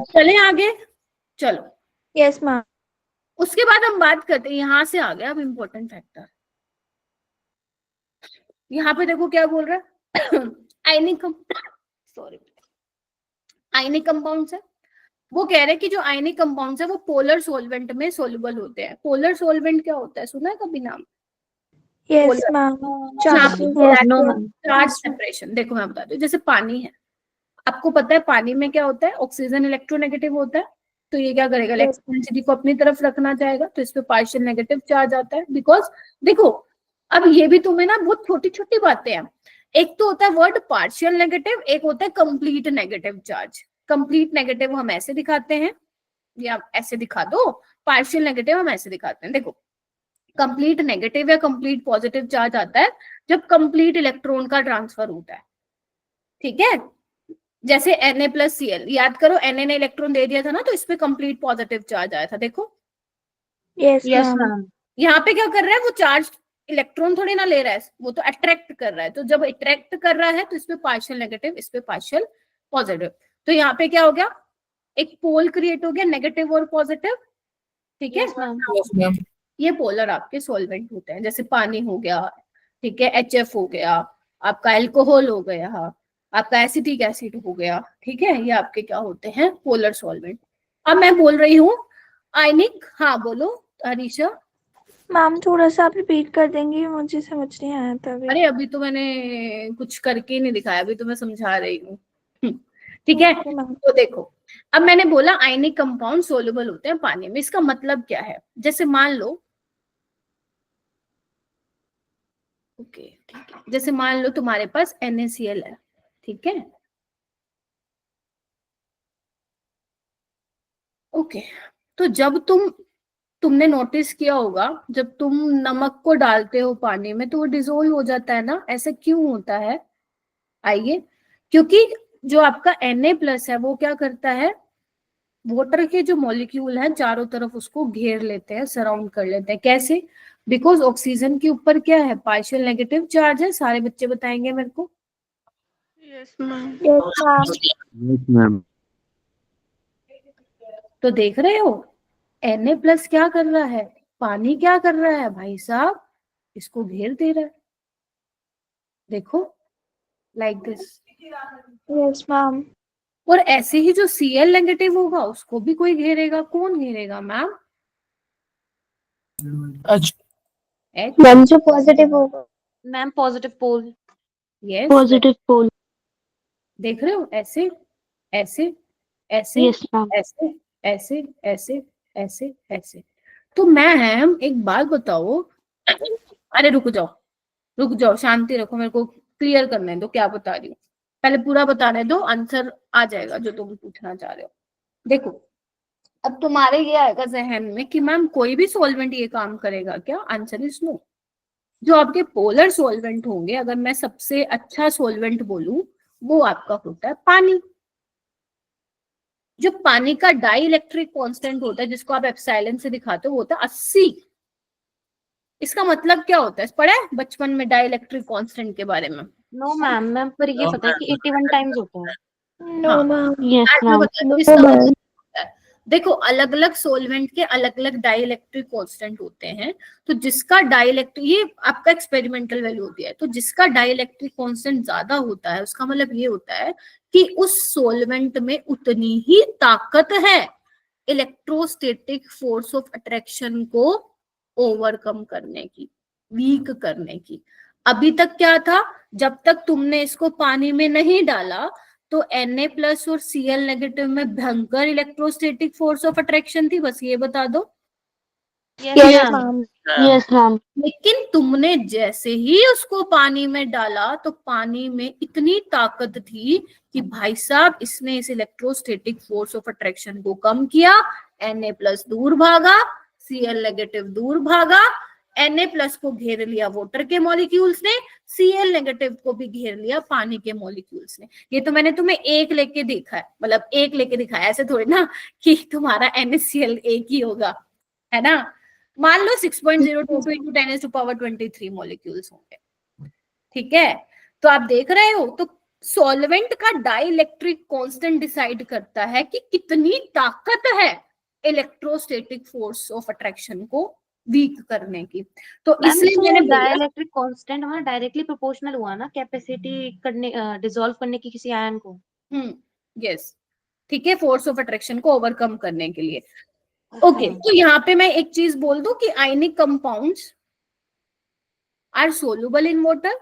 चले आगे, चलो। Yes ma'am. उसके बाद हम बात करते हैं, यहां से आ गया अब इम्पोर्टेंट फैक्टर। यहाँ पे देखो क्या बोल रहा है आयनिक सॉरी आयनिक कंपाउंड्स है, वो कह रहे हैं कि जो आयनिक कंपाउंड्स है वो पोलर सॉल्वेंट में सोल्यूबल होते हैं। पोलर सॉल्वेंट क्या होता है, सुना है कभी नाम? Yes Polar. मैम, जहाँ charge no ma'am. Charge separation, देखो मैं बताती हूँ, जैसे पानी है, आपको पता है पानी में क्या होता है, ऑक्सीजन इलेक्ट्रोनेगेटिव होता है, तो ये क्या करेगा, इलेक्ट्रोनेगेटिविटी को अपनी तरफ रखना चाहेगा, तो इस पे पार्शियल नेगेटिव चार्ज आता है। बिकॉज देखो, अब ये भी तुम्हें ना बहुत छोटी छोटी बातें हैं, एक तो होता है वर्ड पार्शियल नेगेटिव, एक होता है complete negative charge. Complete negative हम ऐसे दिखाते हैं, या ऐसे दिखा दो, पार्शियल नेगेटिव हम ऐसे दिखाते हैं। देखो, कंप्लीट नेगेटिव या कंप्लीट पॉजिटिव चार्ज आता है जब कंप्लीट इलेक्ट्रॉन का ट्रांसफर होता है, ठीक है। जैसे Na+Cl, याद करो Na ने इलेक्ट्रॉन दे दिया था ना, तो इस पे कंप्लीट पॉजिटिव चार्ज आया था, देखो। Yes yes ma'am, ma'am. यहाँ पे क्या कर रहा है, वो चार्ज इलेक्ट्रॉन थोड़ी ना ले रहा है, वो तो अट्रैक्ट कर रहा है, तो जब अट्रैक्ट कर रहा है तो इस पे पार्शियल नेगेटिव, इस पे पार्शियल पॉजिटिव, तो यहाँ पे क्या हो गया, एक पोल क्रिएट हो गया, नेगेटिव और पॉजिटिव, ठीक है। Yes ma'am. Yes ma'am. ये पोलर आपके सॉल्वेंट होते हैं, जैसे पानी हो गया, ठीक है, HF हो गया, आपका अल्कोहल हो गया, आपका एसिटिक एसिड हो गया, ठीक है, ये आपके क्या होते हैं, पोलर सॉल्वेंट। अब मैं बोल रही हूँ आयनिक, हाँ बोलो हरीशा। मैम थोड़ा सा आप रिपीट कर देंगी, मुझे समझ नहीं आया था अभी। अरे अभी तो मैंने कुछ करके ही नहीं दिखाया, अभी तो मैं समझा रही हूँ। ठीक है, ओके मैम। तो देखो, अब मैंने बोला आयनिक कंपाउंड सोल्यूबल होते हैं पानी में, इसका मतलब क्या है, जैसे मान लो, ओके ठीक है, जैसे मान लो तुम्हारे पास NaCl है, ठीक है, ओके। तो जब तुमने नोटिस किया होगा, जब तुम नमक को डालते हो पानी में तो वो डिसोल्व हो जाता है ना, ऐसा क्यों होता है? आइए, क्योंकि जो आपका Na+ है वो क्या करता है, वाटर के जो मॉलिक्यूल हैं चारों तरफ उसको घेर लेते हैं, सराउंड कर लेते हैं। कैसे? बिकॉज ऑक्सीजन के ऊपर क्या है, पार्शियल नेगेटिव चार्ज है। सारे बच्चे बताएंगे मेरे को। Yes ma'am. Yes ma'am, ma'am. तो देख रहे हो Na+ क्या कर रहा है, पानी क्या कर रहा है भाई साहब, इसको घेर दे रहा है, देखो, लाइक दिस। यस मैम, और ऐसे ही जो Cl नेगेटिव होगा उसको भी कोई घेरेगा, कौन घेरेगा मैम? अच्छा, H, मैम जो पॉजिटिव होगा। Ma'am positive pole. Yes, positive pole. देख रहे हो, ऐसे ऐसे ऐसे यस मैम। ऐसे ऐसे ऐसे ऐसे ऐसे। तो मैम एक बात बताओ, अरे रुक जाओ, शांति रखो, मेरे को क्लियर करने दो क्या बता रही हूँ, पहले पूरा बताने दो, आंसर आ जाएगा जो तुम पूछना चाह रहे हो। देखो, अब तुम्हारे ये आएगा जहन में कि मैम कोई भी सॉल्वेंट ये काम करेगा क्या? Answer is no. जो आपके पोलर सॉल्वेंट होंगे, अगर मैं सबसे अच्छा सॉल्वेंट बोलूं, वो आपका होता है पानी। जो पानी का डाई इलेक्ट्रिक कॉन्स्टेंट होता है, जिसको आप एप्सिलॉन से दिखाते हो, वो होता है 80। इसका मतलब क्या होता है, पढ़ा है बचपन में डाई इलेक्ट्रिक कॉन्स्टेंट के बारे में? नो मैम, मैम पर ये पता है कि 81 टाइम्स होता है। नो हाँ। मैम, यस आज मैं मैम। बताती हूँ इसका मतलब क्या है। देखो, अलग अलग सॉल्वेंट के अलग अलग डाई इलेक्ट्रिक कॉन्स्टेंट होते हैं, तो जिसका डाई इलेक्ट्रिक, ये आपका एक्सपेरिमेंटल वैल्यू होती है, तो जिसका डाई इलेक्ट्रिक कॉन्स्टेंट ज्यादा होता है उसका मतलब ये होता है कि उस सॉल्वेंट में उतनी ही ताकत है इलेक्ट्रोस्टैटिक फोर्स ऑफ अट्रैक्शन को ओवरकम करने की, वीक करने की। अभी तक क्या था, जब तक तुमने इसको पानी में नहीं डाला तो Na+ और Cl नेगेटिव में भयंकर इलेक्ट्रोस्टैटिक फोर्स ऑफ अट्रैक्शन थी, बस ये बता दो। Yes ma'am, yes ma'am. लेकिन तुमने जैसे ही उसको पानी में डाला तो पानी में इतनी ताकत थी कि भाई साहब इसने इस इलेक्ट्रोस्टैटिक फोर्स ऑफ अट्रैक्शन को कम किया, Na+ दूर भागा, Cl नेगेटिव दूर भागा, Na+ को घेर लिया वाटर के मॉलिक्यूल्स ने, Cl नेगेटिव को भी घेर लिया पानी के मॉलिक्यूल्स ने। ये तो मैंने तुम्हें एक लेके देखा है, मतलब एक लेके दिखाया, ऐसे थोड़ी ना कि तुम्हारा NaCl एक ही होगा, है ना। मान लो 6.022 into 10⁻23 मॉलिक्यूल्स होंगे, ठीक है। तो आप देख रहे हो, तो सॉल्वेंट का डाई इलेक्ट्रिक कांस्टेंट डिसाइड करता है कि कितनी ताकत है इलेक्ट्रोस्टैटिक फोर्स ऑफ अट्रैक्शन को वीक करने की। तो इसलिए मैंने बोला डाइलेक्ट्रिक कांस्टेंट वहां डायरेक्टली प्रोपोर्शनल हुआ ना कैपेसिटी करने डिसॉल्व करने की किसी आयन को। यस, ठीक है, फोर्स ऑफ अट्रैक्शन को ओवरकम करने के लिए। ओके, तो यहाँ पे मैं एक चीज बोल दूं कि ionic compounds are soluble in water.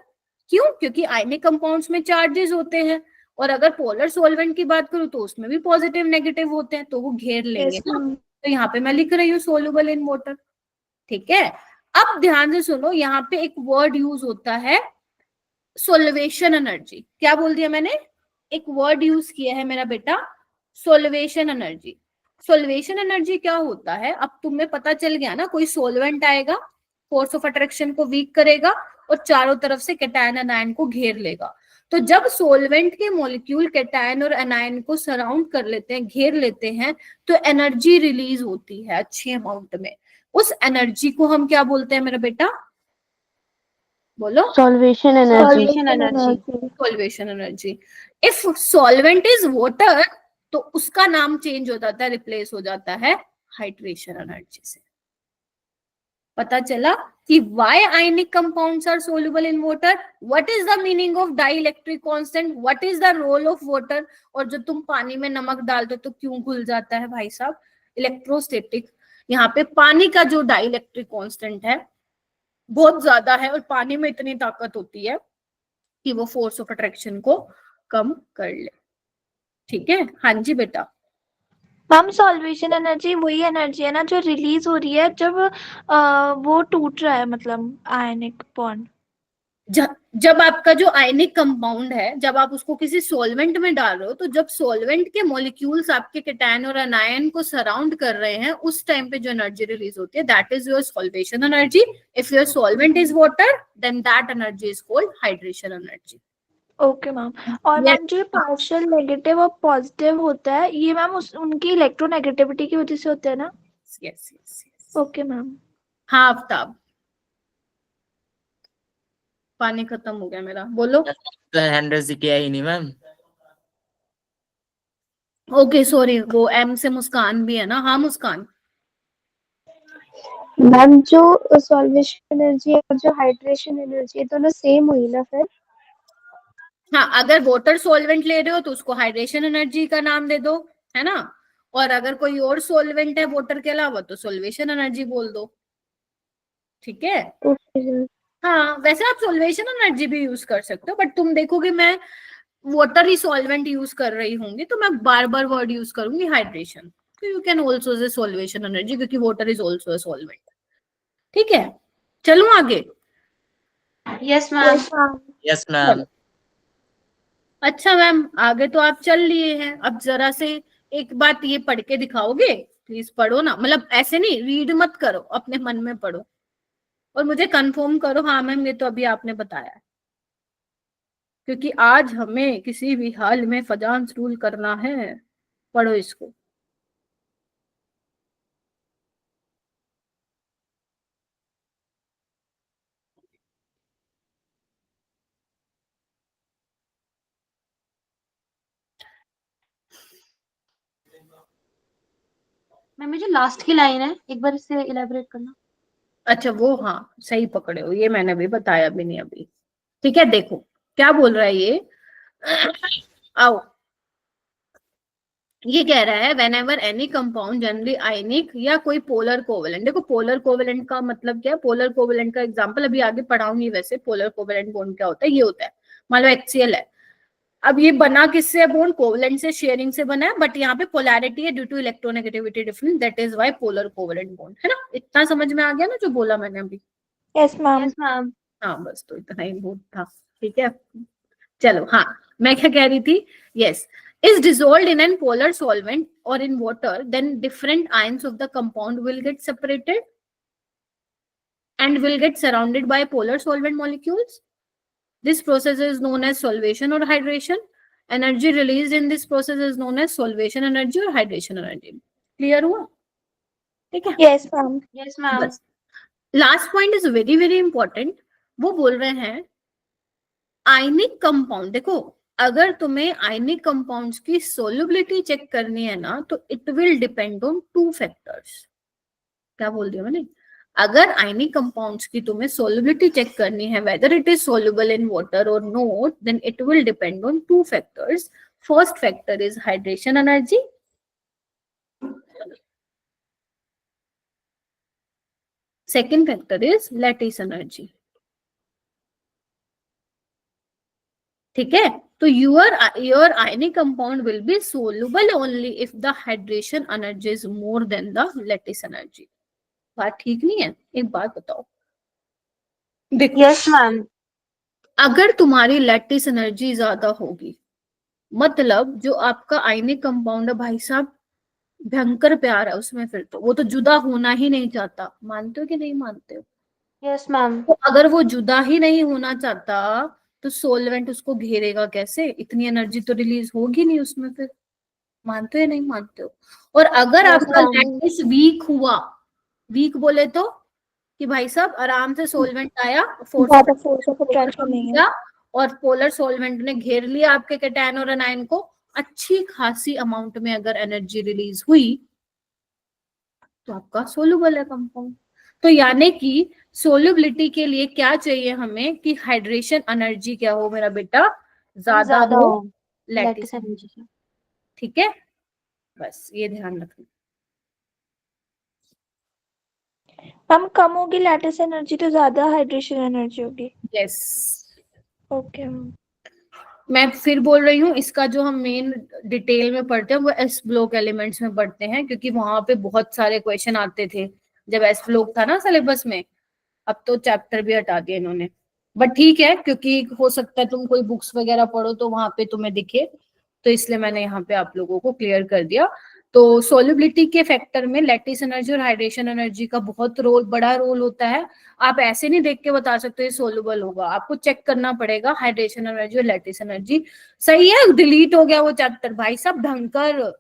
क्यों? क्योंकि आयनिक कंपाउंड्स में चार्जेस होते हैं, और अगर पोलर सॉल्वेंट की बात करूं तो उसमें भी पॉजिटिव नेगेटिव होते हैं, तो वो घेर लेंगे Yes, ना। ma'am. तो यहाँ पे मैं लिख रही हूँ सोल्यूबल इन वाटर। ठीक है, अब ध्यान से सुनो, यहाँ पे एक वर्ड यूज होता है सोल्वेशन एनर्जी। क्या बोल दिया मैंने? एक वर्ड यूज किया है मेरा बेटा, सोल्वेशन एनर्जी। सोल्वेशन एनर्जी क्या होता है? अब तुम्हें पता चल गया ना, कोई सोलवेंट आएगा, फोर्स ऑफ अट्रैक्शन को वीक करेगा और चारों तरफ से कैटायन एनायन को घेर लेगा। तो जब सोलवेंट के मॉलिक्यूल कैटायन और एनायन को सराउंड कर लेते हैं, घेर लेते हैं, तो एनर्जी रिलीज होती है अच्छी अमाउंट में। उस एनर्जी को हम क्या बोलते हैं मेरा बेटा? बोलो। Solvation energy. Solvation energy. If solvent is water तो उसका नाम चेंज हो जाता है, रिप्लेस हो जाता है हाइड्रेशन एनर्जी से। पता चला कि why ionic compounds are soluble in water, what is the meaning of dielectric constant, what is the role of water, और जो तुम पानी में नमक डालते तो क्यों घुल जाता है भाई साहब? इलेक्ट्रोस्टैटिक। यहाँ पे पानी का जो डाइलेक्ट्रिक कांस्टेंट है बहुत ज्यादा है, और पानी में इतनी ताकत होती है कि वो फोर्स ऑफ अट्रैक्शन को कम कर ले। ठीक है, हाँ जी बेटा। मैम सॉल्वेशन एनर्जी वही एनर्जी है ना जो रिलीज हो रही है जब वो टूट रहा है, मतलब आयनिक बॉन्ड। जब आपका जो आयनिक कंपाउंड है, जब आप उसको किसी सॉल्वेंट में डाल रहे हो, तो जब सॉल्वेंट के मॉलिक्यूल्स आपके कैटायन और एनायन को सराउंड कर रहे हैं, उस टाइम पे जो एनर्जी रिलीज होती है, that is your solvation energy. If your solvent is water, then that energy is called hydration energy. Okay ma'am. और मैम जो पार्शियल नेगेटिव और पॉजिटिव होता है, ये मैम उनकी इलेक्ट्रोनेगेटिविटी की वजह से होता है ना? यस। Okay ma'am. हाँ आफ्ताब, पानी खत्म हो गया मेरा, बोलो। हैंड रेज किया ही नहीं मैम। ओके सॉरी, वो एम से मुस्कान भी है ना। हाँ मुस्कान। मैम जो सॉल्वेशन एनर्जी और जो हाइड्रेशन एनर्जी दोनों सेम हुई ना फिर? हाँ, अगर वाटर सॉल्वेंट ले रहे हो तो उसको हाइड्रेशन एनर्जी का नाम दे दो, है ना। और अगर कोई और सॉल्वेंट है वाटर के अलावा तो सॉल्वेशन एनर्जी बोल दो। ठीक है। ओके। हाँ, वैसे आप सॉल्वेशन एनर्जी भी यूज कर सकते हो, बट तुम देखोगे मैं वाटर ही सॉल्वेंट यूज कर रही होंगी तो मैं बार बार वर्ड यूज करूंगी हाइड्रेशन। तो you can also say solvation energy, क्योंकि water is also a solvent. ठीक है, चलूं आगे? Yes ma'am. Yes ma'am. अच्छा मैम, आगे तो आप चल लिए हैं, अब जरा से एक बात ये पढ़ के दिखाओगे? प्लीज पढ़ो ना, मतलब ऐसे नहीं, रीड मत करो, अपने मन में पढ़ो और मुझे कंफर्म करो हाँ मैम ये तो अभी आपने बताया है, क्योंकि आज हमें किसी भी हाल में फजांस रूल करना है। पढ़ो इसको। मैम जो लास्ट की लाइन है एक बार इससे इलेबोरेट करना। अच्छा वो, हाँ सही पकड़े हो, ये मैंने भी बताया भी नहीं अभी। ठीक है, देखो क्या बोल रहा है ये। आओ, ये कह रहा है whenever any compound generally ionic या कोई पोलर कोवेलेंट। देखो पोलर कोवेलेंट का मतलब क्या है? पोलर कोवेलेंट का एग्जांपल अभी आगे पढ़ाऊंगी। वैसे पोलर कोवेलेंट बॉन्ड क्या होता है? ये होता है, मान लो HCl है, अब ये बना किससे है बॉन्ड? कोवेलेंट से, शेयरिंग से बना है, बट यहाँ पे पोलैरिटी है due to electronegativity difference, that is why polar covalent bond, है ना। इतना समझ में आ गया ना जो बोला मैंने अभी? Yes ma'am. Yes ma'am. हाँ बस, तो इतना ही बहुत था। ठीक है, चलो। हाँ, मैं क्या कह रही थी? Yes, is dissolved in an polar solvent or in water, then different ions of the compound will get separated and will get surrounded by polar solvent molecules. This process is known as solvation or hydration. Energy released in this process is known as solvation energy or hydration energy. Clear हुआ? ठीक है। Yes ma'am. Yes ma'am. Last point is very very important. वो बोल रहे हैं ionic compound. देखो, अगर तुम्हें आयनिक कंपाउंड्स की सोल्युबिलिटी चेक करनी है ना, तो it will depend on 2 factors. क्या बोल दिया मैंने? अगर आयनिक कंपाउंड्स की तुम्हें सोल्युबिलिटी चेक करनी है, whether it is soluble in water और not, then it will depend on 2 factors. First factor is hydration energy, second factor is lattice energy. ठीक है, तो your ionic compound will be soluble only if the hydration energy is more than the lattice energy। बात ठीक नहीं है? एक बात बताओ, देखो यस मैम। अगर तुम्हारी लैटिस एनर्जी ज्यादा होगी, मतलब जो आपका आयनिक कंपाउंड है भाई साहब भयंकर प्यार है उसमें, फिर तो वो तो जुदा होना ही नहीं चाहता। मानते हो कि नहीं मानते हो? Yes ma'am. तो अगर वो जुदा ही नहीं होना चाहता तो सोलवेंट उसको घेरेगा कैसे? इतनी एनर्जी तो रिलीज होगी नहीं उसमें फिर। मानते हो या नहीं मानते हो? और अगर Yes, आपका ma'am. लैटिस वीक हुआ, वीक बोले तो कि भाई साहब आराम से सोलवेंट आया, ज्यादा फोर्स ऑफ अट्रैक्शन नहीं है, किया और पोलर सोलवेंट ने घेर लिया आपके कैटायन और एनायन को, अच्छी खासी अमाउंट में अगर एनर्जी रिलीज हुई तो आपका सोलुबल है कंपाउंड। तो यानी कि सोल्युबिलिटी के लिए क्या चाहिए हमें कि हाइड्रेशन एनर्जी क्या हो मेरा बेटा? ज्यादा हो लैटिस एनर्जी से। ठीक है, बस ये ध्यान रखना। हम कम होगी लैटिस एनर्जी तो ज्यादा हाइड्रेशन एनर्जी होगी। Yes, okay. मैं फिर बोल रही हूँ, इसका जो हम मेन डिटेल में पढ़ते हैं वो एस ब्लॉक एलिमेंट्स में पढ़ते हैं, क्योंकि वहां पे बहुत सारे क्वेश्चन आते थे जब एस ब्लॉक था ना सिलेबस में। अब तो चैप्टर भी हटा दिया इन्होंने, बट ठीक है, क्योंकि हो सकता है तुम कोई बुक्स वगैरह पढ़ो तो वहां पे तुम्हें दिखे, तो इसलिए मैंने यहाँ पे आप लोगों को क्लियर कर दिया। तो सोल्युबिलिटी के फैक्टर में लैटिस एनर्जी और हाइड्रेशन एनर्जी का बहुत बड़ा रोल होता है। आप ऐसे नहीं देख के बता सकते सोलुबल होगा, आपको चेक करना पड़ेगा हाइड्रेशन एनर्जी और लैटिस एनर्जी। सही है, डिलीट हो गया वो चैप्टर भाई साहब, ढंकर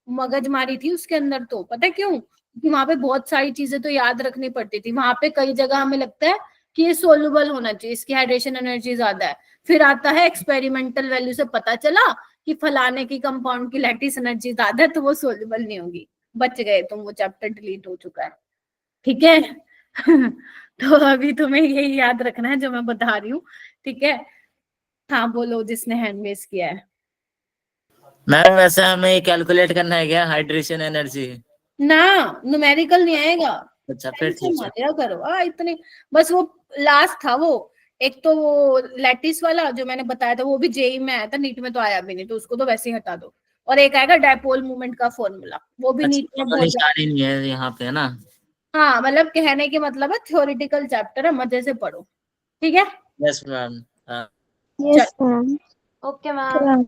मगजमारी थी उसके अंदर। तो पता है क्यों? क्योंकि वहां पे बहुत सारी चीजें तो याद रखनी पड़ती थी। वहां पे कई जगह हमें लगता है कि ये सोलुबल होना चाहिए, इसकी हाइड्रेशन एनर्जी ज्यादा है, फिर आता है एक्सपेरिमेंटल वैल्यू से पता चला कि फलाने की कंपाउंड की लैटिस एनर्जी ज्यादा है तो वो सोलुबल नहीं होगी। बच गए तुम, वो चैप्टर डिलीट हो चुका है। ठीक है तो अभी तुम्हें यही याद रखना है जो मैं बता रही हूँ। ठीक है, हाँ बोलो जिसने हैंड रेज किया है। मैम वैसे हमें कैलकुलेट करना है क्या हाइड्रेशन एनर्जी? ना, न्यूमेरिकल नहीं आएगा। अच्छा फिर ठीक है। मजा करो इतने, बस वो लास्ट था वो, एक तो वो लैटिस वाला जो मैंने बताया था वो भी जेई में आया था, नीट में तो आया भी नहीं, तो उसको तो वैसे ही हटा दो। और एक आएगा डायपोल मूवमेंट का फॉर्मूला, वो भी नीट में अच्छा, बहुत निशान ही नहीं है यहाँ पे ना। हाँ, मतलब कहने के मतलब है थ्योरेटिकल चैप्टर है, मजे से पढ़ो। ठीक है, yes ma'am. Yes ma'am. Okay ma'am.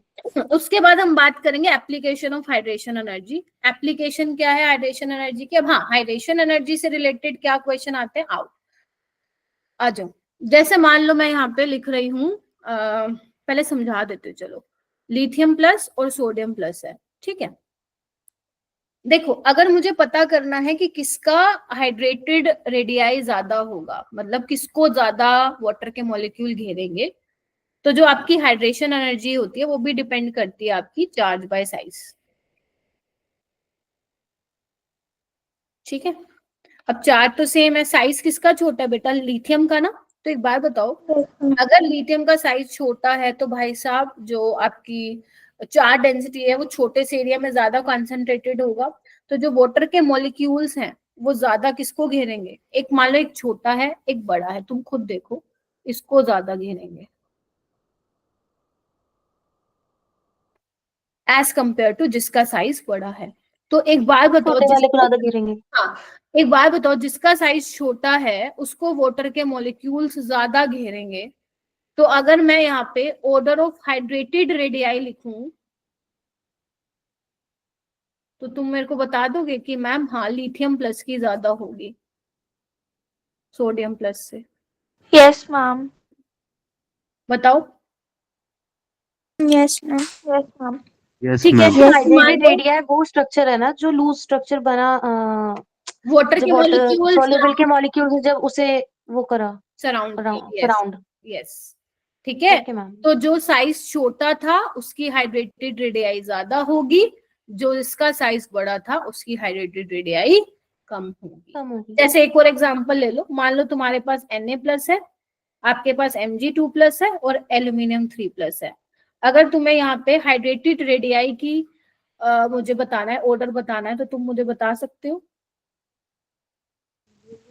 उसके बाद हम बात करेंगे application of hydration energy. Application क्या है हाइड्रेशन एनर्जी की? अब हाँ, हाइड्रेशन एनर्जी से रिलेटेड क्या क्वेश्चन आते हैं, आओ आ जाओ। जैसे मान लो मैं यहाँ पे लिख रही हूँ, पहले समझा देते हैं, चलो। लिथियम प्लस और सोडियम प्लस है, ठीक है। देखो, अगर मुझे पता करना है कि किसका हाइड्रेटेड रेडियाई ज्यादा होगा, मतलब किसको ज्यादा वाटर के मॉलिक्यूल घेरेंगे, तो जो आपकी हाइड्रेशन एनर्जी होती है वो भी डिपेंड करती है आपकी चार्ज बाय साइज। ठीक है, अब चार्ज तो सेम है, साइज किसका छोटा है बेटा? लिथियम का ना। तो एक बार बताओ, अगर लिथियम का साइज छोटा है तो भाई साहब जो आपकी चार्ज डेंसिटी है वो छोटे से एरिया में ज्यादा कॉन्सेंट्रेटेड होगा, तो जो वाटर के मॉलिक्यूल्स हैं वो ज्यादा किसको घेरेंगे? एक मान लो एक छोटा है एक बड़ा है, तुम खुद देखो, इसको ज्यादा घेरेंगे एज कंपेयर टू जिसका साइज बड़ा है। तो एक बार बताओ, छोटे वाले को ज्यादा गिरेंगे। हाँ, एक बार बताओ, जिसका साइज छोटा है उसको वाटर के मॉलिक्यूल्स ज्यादा घेरेंगे। तो अगर मैं यहाँ पे ऑर्डर ऑफ हाइड्रेटेड रेडियाई लिखूं तो तुम मेरे को बता दोगे कि मैम हाँ लिथियम प्लस की ज्यादा होगी सोडियम प्लस से? Yes ma'am. बताओ। Yes ma'am. Yes ma'am. ठीक है, हाइड्रेटेड रेडिया है वो स्ट्रक्चर है ना जो लूज स्ट्रक्चर बना वाटर के मॉलिक्यूल्स सॉल्युबल के मॉलिक्यूल जब उसे वो करा सराउंड। यस, ठीक है। Okay ma'am. तो जो साइज छोटा था उसकी हाइड्रेटेड रेडियाई ज्यादा होगी, जो इसका साइज बड़ा था उसकी हाइड्रेटेड रेडियाई कम होगी। जैसे एक और एग्जांपल ले लो, मान लो तुम्हारे पास Na+ है, आपके पास Mg2+ है और एल्यूमिनियम 3+ है। अगर तुम्हें यहाँ पे हाइड्रेटेड रेडियाई की मुझे बताना है, ऑर्डर बताना है, तो तुम मुझे बता सकते हो?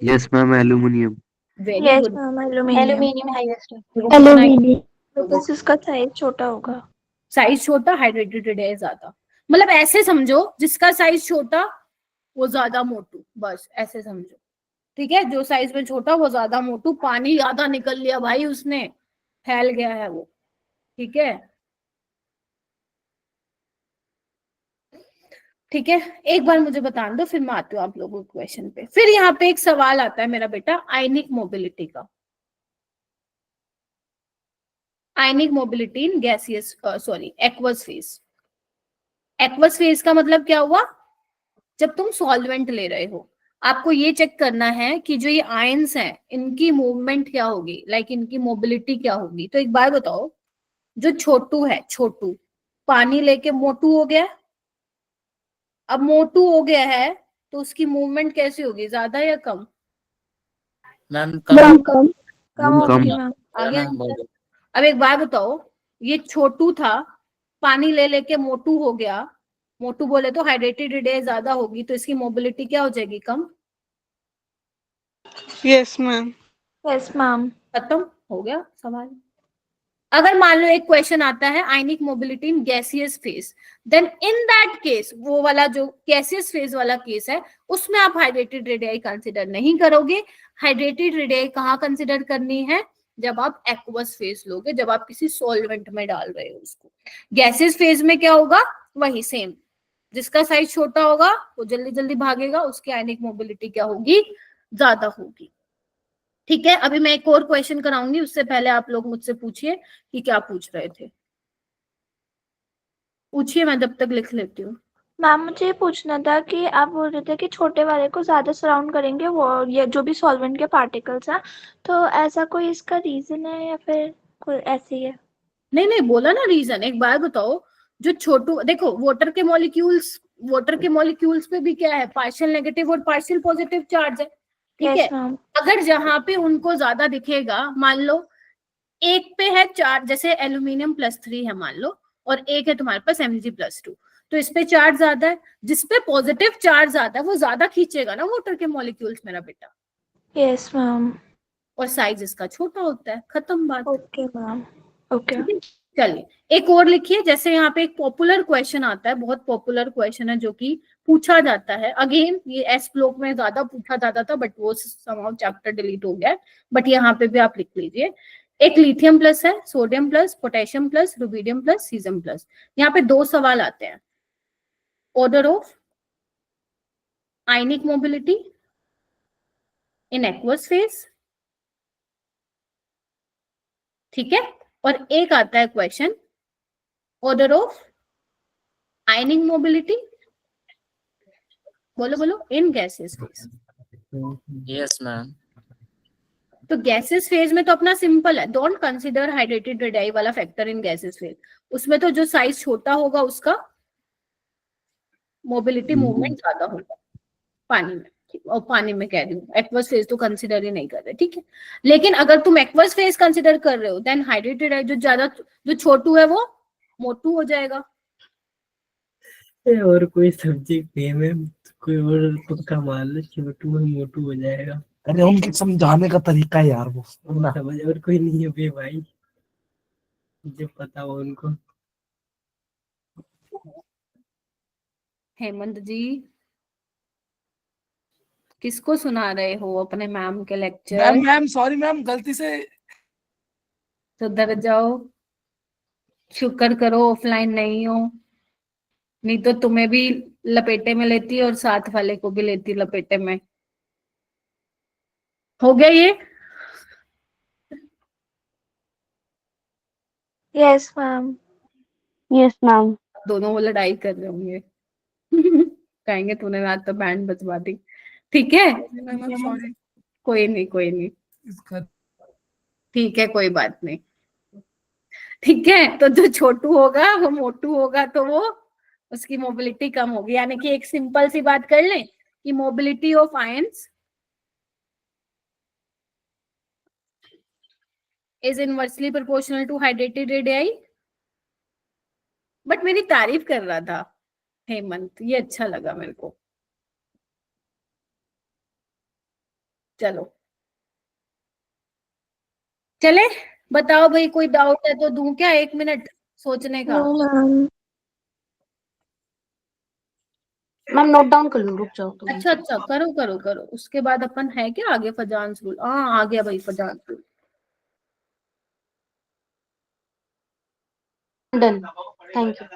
Yes ma'am, aluminium. Very yes good. Ma'am, aluminium. Aluminium highest है। एल्यूमिनियम। बिकॉज उसका साइज छोटा होगा। साइज छोटा, हाइड्रेटेड रेडियाई ज्यादा। मतलब ऐसे समझो, जिसका साइज छोटा वो ज्यादा मोटू, बस ऐसे समझो। ठीक है, जो साइज में छोटा वो ज्यादा मोटू, पानी ज्यादा निकल लिया भाई उसने, फैल गया है वो। ठीक है, ठीक है, एक बार मुझे बता दो, फिर मैं आती हूँ आप लोगों के क्वेश्चन पे। फिर यहाँ पे एक सवाल आता है मेरा बेटा आयनिक मोबिलिटी का। Ionic mobility in gaseous sorry aqueous phase. Aqueous phase का मतलब क्या हुआ? जब तुम सॉल्वेंट ले रहे हो, आपको ये चेक करना है कि जो ये आयंस हैं इनकी मूवमेंट क्या होगी, लाइक इनकी मोबिलिटी क्या होगी। तो एक बार बताओ, जो छोटू है, छोटू पानी लेके मोटू हो गया, अब मोटू हो गया है तो उसकी मूवमेंट कैसी होगी, ज्यादा या कम? मैम मैम कम। कम। कम होगी मैम। आ गया मैम आंसर? अब एक बात बताओ, ये छोटू था, पानी ले लेके मोटू हो गया, मोटू बोले तो हाइड्रेटेड रेडियाई ज्यादा होगी, तो इसकी मोबिलिटी क्या हो जाएगी, कम। Yes ma'am. Yes ma'am. खत्म हो गया सवाल। अगर मान लो एक क्वेश्चन आता है ionic mobility in gaseous phase, then in that case, वो वाला जो गैसियस फेज वाला केस है, उसमें आप हाइड्रेटेड रेडियाई कंसिडर नहीं करोगे। हाइड्रेटेड रेडियाई कहाँ कंसिडर करनी है? जब आप एक्वस फेज लोगे, जब आप किसी सॉल्वेंट में डाल रहे हो उसको। गैसियस फेज में क्या होगा? वही सेम, जिसका साइज छोटा होगा वो जल्दी जल्दी भागेगा, उसकी आयनिक मोबिलिटी क्या होगी, ज्यादा होगी। ठीक है, अभी मैं एक और क्वेश्चन कराऊंगी, उससे पहले आप लोग मुझसे पूछिए कि क्या पूछ रहे थे। पूछिए, मैं जब तक लिख लेती हूँ। मैम मुझे ये पूछना था कि आप बोल रहे थे कि छोटे वाले को ज्यादा सराउंड करेंगे वो, ये जो भी सॉल्वेंट के पार्टिकल्स हैं, तो ऐसा कोई इसका रीजन है या फिर कोई ऐसे ही है? नहीं नहीं, बोला ना रीजन। एक बार बताओ, जो छोटू, देखो वाटर के मॉलिक्यूल्स पे भी क्या है, पार्शियल नेगेटिव और पार्शियल पॉजिटिव चार्ज है। ठीक है, यस मैम। अगर जहां पे उनको ज्यादा दिखेगा, मान लो एक पे है चार्ज, जैसे एल्यूमिनियम +3 है मान लो, और एक है तुम्हारे पास Mg+2, तो इस पे चार्ज ज्यादा है, जिसपे पॉजिटिव चार्ज ज्यादा है वो ज्यादा खींचेगा ना वाटर के मॉलिक्यूल्स, मेरा बेटा। Yes ma'am. और साइज इसका छोटा होता है, खत्म बात। Okay ma'am. ओके। ठीक है? चलिए एक और लिखिए। जैसे यहाँ पे एक पॉपुलर क्वेश्चन आता है, बहुत पॉपुलर क्वेश्चन है जो कि पूछा जाता है, अगेन ये एस ब्लॉक में ज्यादा पूछा जाता था, बट वो समहाउ चैप्टर डिलीट हो गया है, बट यहाँ पे भी आप लिख लीजिए। एक लिथियम प्लस है, sodium plus, potassium plus, rubidium plus, caesium plus. यहाँ पे दो सवाल आते हैं, order of ionic mobility in aqueous phase, ठीक है, और एक आता है question order of ionic mobility, बोलो बोलो, इन गैसेस फेज। Yes ma'am. तो गैसेस फेज में तो अपना सिंपल है, डोंट कंसीडर हाइड्रेटेड रेडियाई वाला फैक्टर इन गैसेस फेज। उसमें तो जो साइज छोटा होगा उसका मोबिलिटी मूवमेंट ज्यादा होगा पानी में, और पानी में कह रही हूँ, एक्वस फेज तो कंसीडर ही नहीं कर रहे। ठीक है, लेकिन अगर तुम एक्वस फेज कंसीडर कर रहे हो, देन हाइड्रेटेड है जो ज्यादा, जो छोटू है वो मोटू हो जाएगा। और कोई सब्जेक्ट नहीं मैम, कोई और तुक्का मार लो, छोटू और मोटू हो जाएगा। अरे उनके समझाने का तरीका है यार, वो ना। समझ और कोई नहीं है बे भाई, जो पता हो उनको। हेमंत जी, किसको सुना रहे हो अपने मैम के लेक्चर? मैम सॉरी मैम, गलती से। तो डर जाओ, शुक्र करो ऑफलाइन नहीं हो, नहीं तो तुम्हें भी लपेटे में लेती और साथ वाले को भी लेती लपेटे में। हो गया ये? Yes ma'am. Yes ma'am. दोनों वो लड़ाई कर रहे होंगे कहेंगे तूने रात तो बैंड बजवा दी। ठीक है, सॉरी। कोई नहीं कोई नहीं, इसका ठीक है, कोई बात नहीं। ठीक है, तो जो छोटू होगा वो मोटू होगा, तो वो उसकी मोबिलिटी कम होगी। यानी कि एक सिंपल सी बात कर लें कि mobility of ions is inversely proportional to hydrated radii, but मेरी तारीफ कर रहा था हेमंत, ये अच्छा लगा मेरे को। चलो चले, बताओ भाई, कोई डाउट है तो दूं क्या 1 मिनट सोचने का? No ma'am. Ma'am note down कर लूँ, रुक जाओ तो। अच्छा अच्छा, करो करो करो, उसके बाद अपन है क्या आगे? फजांस रूल, हाँ आ गया भाई Fajans rule. Done, thank you.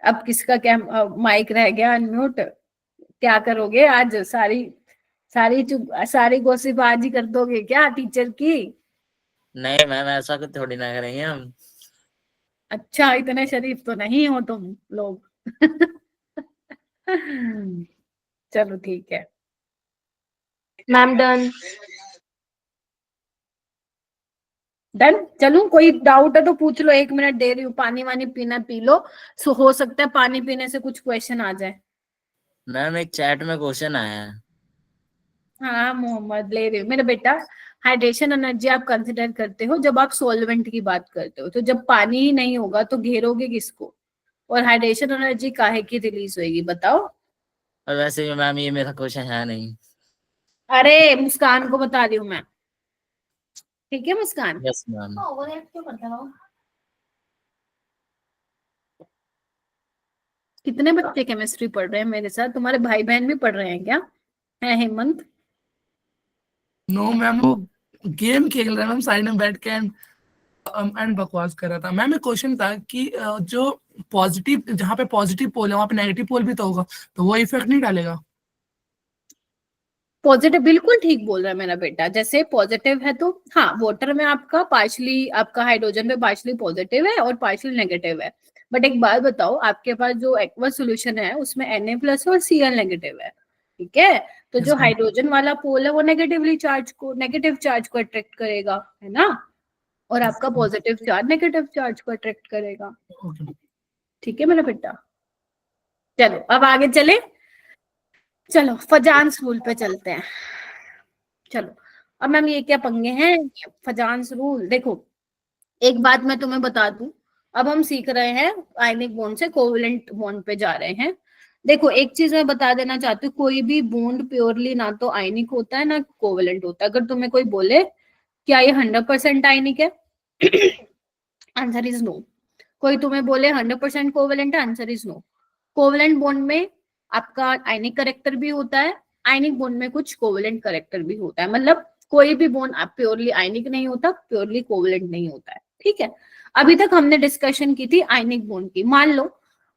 अब किसका क्या माइक रह गया अनम्यूट? क्या करोगे आज? सारी सारी चुप, सारी गॉसिप आज ही कर दोगे क्या टीचर की? नहीं मैम, ऐसा कुछ थोड़ी ना करेंगे हम। अच्छा, इतने शरीफ तो नहीं हो तुम लोग। चलो ठीक है मैम डन। डन। चलूं, कोई डाउट है तो पूछ लो, 1 मिनट दे रही हूँ, पानी वानी पीना पी लो। सो हो सकता है पानी पीने से कुछ क्वेश्चन आ जाए। मैम एक चैट में क्वेश्चन आया है। हाँ मोहम्मद, ले रही हूँ मेरा बेटा। हाइड्रेशन एनर्जी आप कंसिडर करते हो जब आप सॉल्वेंट की बात करते हो, तो जब पानी ही नहीं होगा तो घेरोगे किसको? और हाइड्रेशन एनर्जी काहे की रिलीज होगी बताओ? और वैसे भी मैम ये मेरा क्वेश्चन है नहीं। अरे मुस्कान को बता रही हूँ मैं, ठीक है मुस्कान? Yes ma'am. ओवरएक्ट क्यों करते हो? कितने बच्चे केमिस्ट्री पढ़ रहे हैं मेरे साथ? तुम्हारे भाई बहन भी पढ़ रहे हैं क्या? है हेमंत? नो मैम, वो गेम खेल रहा है मैम, साइड में बैठ के एंड बकवास कर रहा था। मैम एक क्वेश्चन था कि जो पॉजिटिव, जहाँ पे पॉजिटिव पोल है वहाँ पे नेगेटिव पोल भी तो होगा, तो वो इफेक्ट नहीं डालेगा? पॉजिटिव, बिल्कुल ठीक बोल रहा है मेरा बेटा। जैसे पॉजिटिव है तो हाँ, वाटर में आपका पार्शली, आपका हाइड्रोजन में पार्शली पॉजिटिव है और पार्शली नेगेटिव है। बट एक बात बताओ, आपके पास जो एक्वा सोल्यूशन है उसमें Na+ और Cl नेगेटिव है, ठीक है? तो जो हाइड्रोजन वाला पोल है वो नेगेटिव चार्ज को अट्रैक्ट करेगा, है ना? और आपका पॉजिटिव चार्ज नेगेटिव चार्ज को अट्रैक्ट करेगा, ओके। ठीक है मेरा बेटा? चलो अब आगे चले, चलो फजांस रूल पे चलते हैं। चलो अब मैम ये क्या पंगे हैं? फजांस रूल देखो, एक बात मैं तुम्हें बता दूं, अब हम सीख रहे हैं आयनिक बॉन्ड से कोवेलेंट बॉन्ड पे जा रहे हैं। देखो एक चीज मैं बता देना चाहती हूँ, कोई भी बॉन्ड प्योरली ना तो आयनिक होता है ना कोवेलेंट होता है। अगर तुम्हें कोई बोले क्या ये 100% आयनिक है, आंसर इज नो। कोई तुम्हें बोले 100% कोवेलेंट है, answer is no. Covalent bond में आपका आयनिक करेक्टर भी होता है, आयनिक बॉन्ड में कुछ कोवेलेंट करेक्टर भी होता है। मतलब कोई भी बॉन्ड प्योरली आयनिक नहीं होता, प्योरली कोवेलेंट नहीं होता है, ठीक है? अभी तक हमने डिस्कशन की थी आयनिक बॉन्ड की। मान लो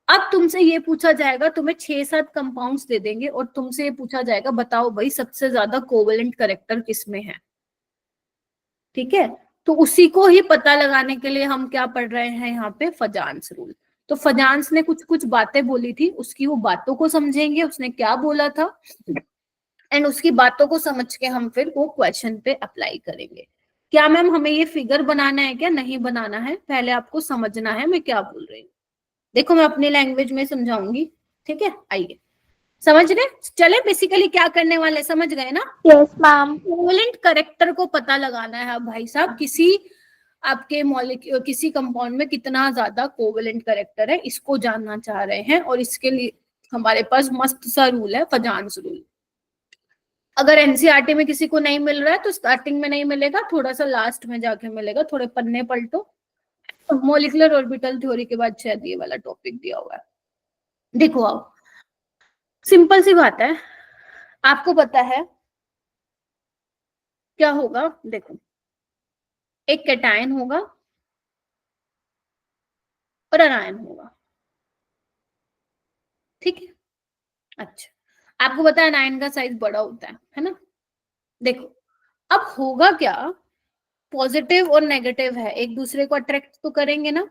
अब तुमसे ये पूछा जाएगा, तुम्हें 6-7 कंपाउंड्स दे देंगे और तुमसे ये पूछा जाएगा बताओ भाई सबसे ज्यादा कोवेलेंट करेक्टर किसमें है, ठीक है? तो उसी को ही पता लगाने के लिए हम क्या पढ़ रहे हैं यहाँ पे, फजांस रूल। तो फजांस ने कुछ कुछ बातें बोली थी, उसकी वो बातों को समझेंगे उसने क्या बोला था, एंड उसकी बातों को समझ के हम फिर वो क्वेश्चन पे अप्लाई करेंगे। क्या मैम हमें ये फिगर बनाना है क्या? नहीं बनाना है, पहले आपको समझना है मैं क्या बोल रही हूँ। देखो मैं अपनी लैंग्वेज में समझाऊंगी, ठीक है? आइए समझ रहे चले, बेसिकली क्या करने वाले समझ गए ना? Yes ma'am. कोवेलेंट करेक्टर को पता लगाना है भाई साहब, किसी आपके मॉलिक्यूल किसी कंपाउंड में कितना ज्यादा कोवेलेंट करेक्टर है, इसको जानना चाह रहे हैं। और इसके लिए हमारे पास मस्त सा रूल है, फजांस रूल। अगर एनसीईआरटी में किसी को नहीं मिल रहा है तो स्टार्टिंग में नहीं मिलेगा, थोड़ा सा लास्ट में जाके मिलेगा, थोड़े पन्ने पलटो। मॉलिक्यूलर ऑर्बिटल थ्योरी के बाद शायद ये वाला टॉपिक दिया हुआ है। देखो आओ, सिंपल सी बात है, आपको पता है क्या होगा? देखो एक कैटायन होगा और अनायन होगा, ठीक है? अच्छा, आपको पता है अनायन का साइज बड़ा होता है ना? देखो अब होगा क्या, पॉजिटिव और नेगेटिव है, एक दूसरे को अट्रैक्ट तो करेंगे ना?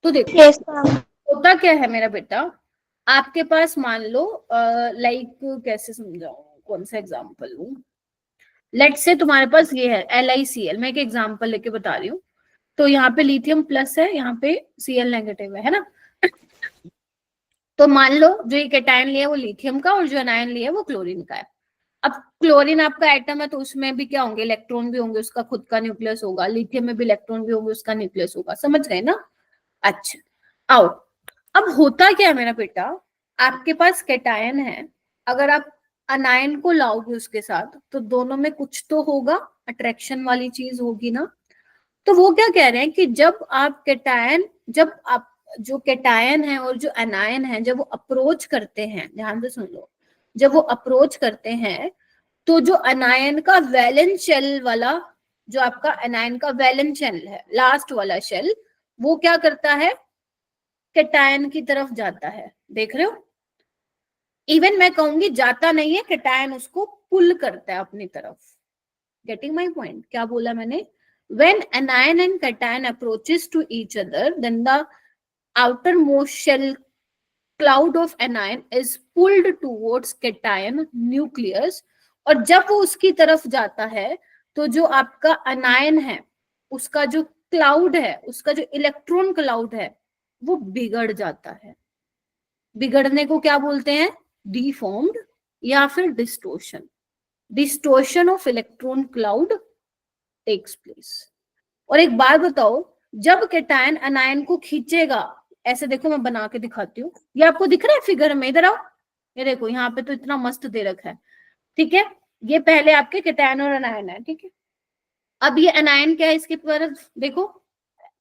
तो देखो यस मैम। होता क्या है मेरा बेटा, आपके पास मान लो लाइक कैसे समझाऊं, कौन सा एग्जांपल लूं? लेट से तुम्हारे पास ये है LiCl, मैं एक एग्जांपल लेके बता रही हूँ। तो यहाँ पे लिथियम प्लस है, यहाँ पे Cl नेगेटिव है ना? तो मान लो जो ये कैटायन लिया है वो लिथियम का और जो अनायन लिया है वो क्लोरीन का है। अब क्लोरीन आपका एटम है तो उसमें भी क्या होंगे, इलेक्ट्रॉन भी होंगे, उसका खुद का न्यूक्लियस होगा। लिथियम में भी इलेक्ट्रॉन भी होंगे, उसका न्यूक्लियस होगा। समझ गए ना? अच्छा, आओ, अब होता क्या है मेरा बेटा, आपके पास कैटायन है, अगर आप अनायन को लाओगे उसके साथ तो दोनों में कुछ तो होगा, अट्रैक्शन वाली चीज होगी ना। तो वो क्या कह रहे हैं कि जब आप जो कैटायन है और जो अनायन है, जब वो अप्रोच करते हैं, ध्यान से सुन लो, जब वो अप्रोच करते हैं तो जो अनायन का वैलेंस शेल वाला, जो आपका अनायन का वैलेंस शेल है, लास्ट वाला शेल, वो क्या करता है, कैटायन की तरफ जाता है। देख रहे हो, इवन मैं कहूंगी जाता नहीं है, कैटायन उसको पुल करता है अपनी तरफ। Getting my point? क्या बोला मैंने? When anion and cation approaches to each other, then the outermost shell cloud of anion is pulled towards cation nucleus, और जब वो उसकी तरफ जाता है तो जो आपका अनायन है उसका जो क्लाउड है, उसका जो इलेक्ट्रॉन क्लाउड है, वो बिगड़ जाता है। बिगड़ने को क्या बोलते हैं? डिफॉर्म्ड या फिर distortion. Distortion of electron cloud takes place. और एक बात बताओ, जब कैटायन अनायन को खींचेगा, ऐसे देखो मैं बना के दिखाती हूँ, ये आपको दिख रहा है फिगर में? इधर आओ, ये देखो यहाँ पे तो इतना मस्त दे रखा है, ठीक है। ये पहले आपके कैटायन और अनायन है, ठीक है। अब ये अनायन क्या है, इसके तरफ देखो,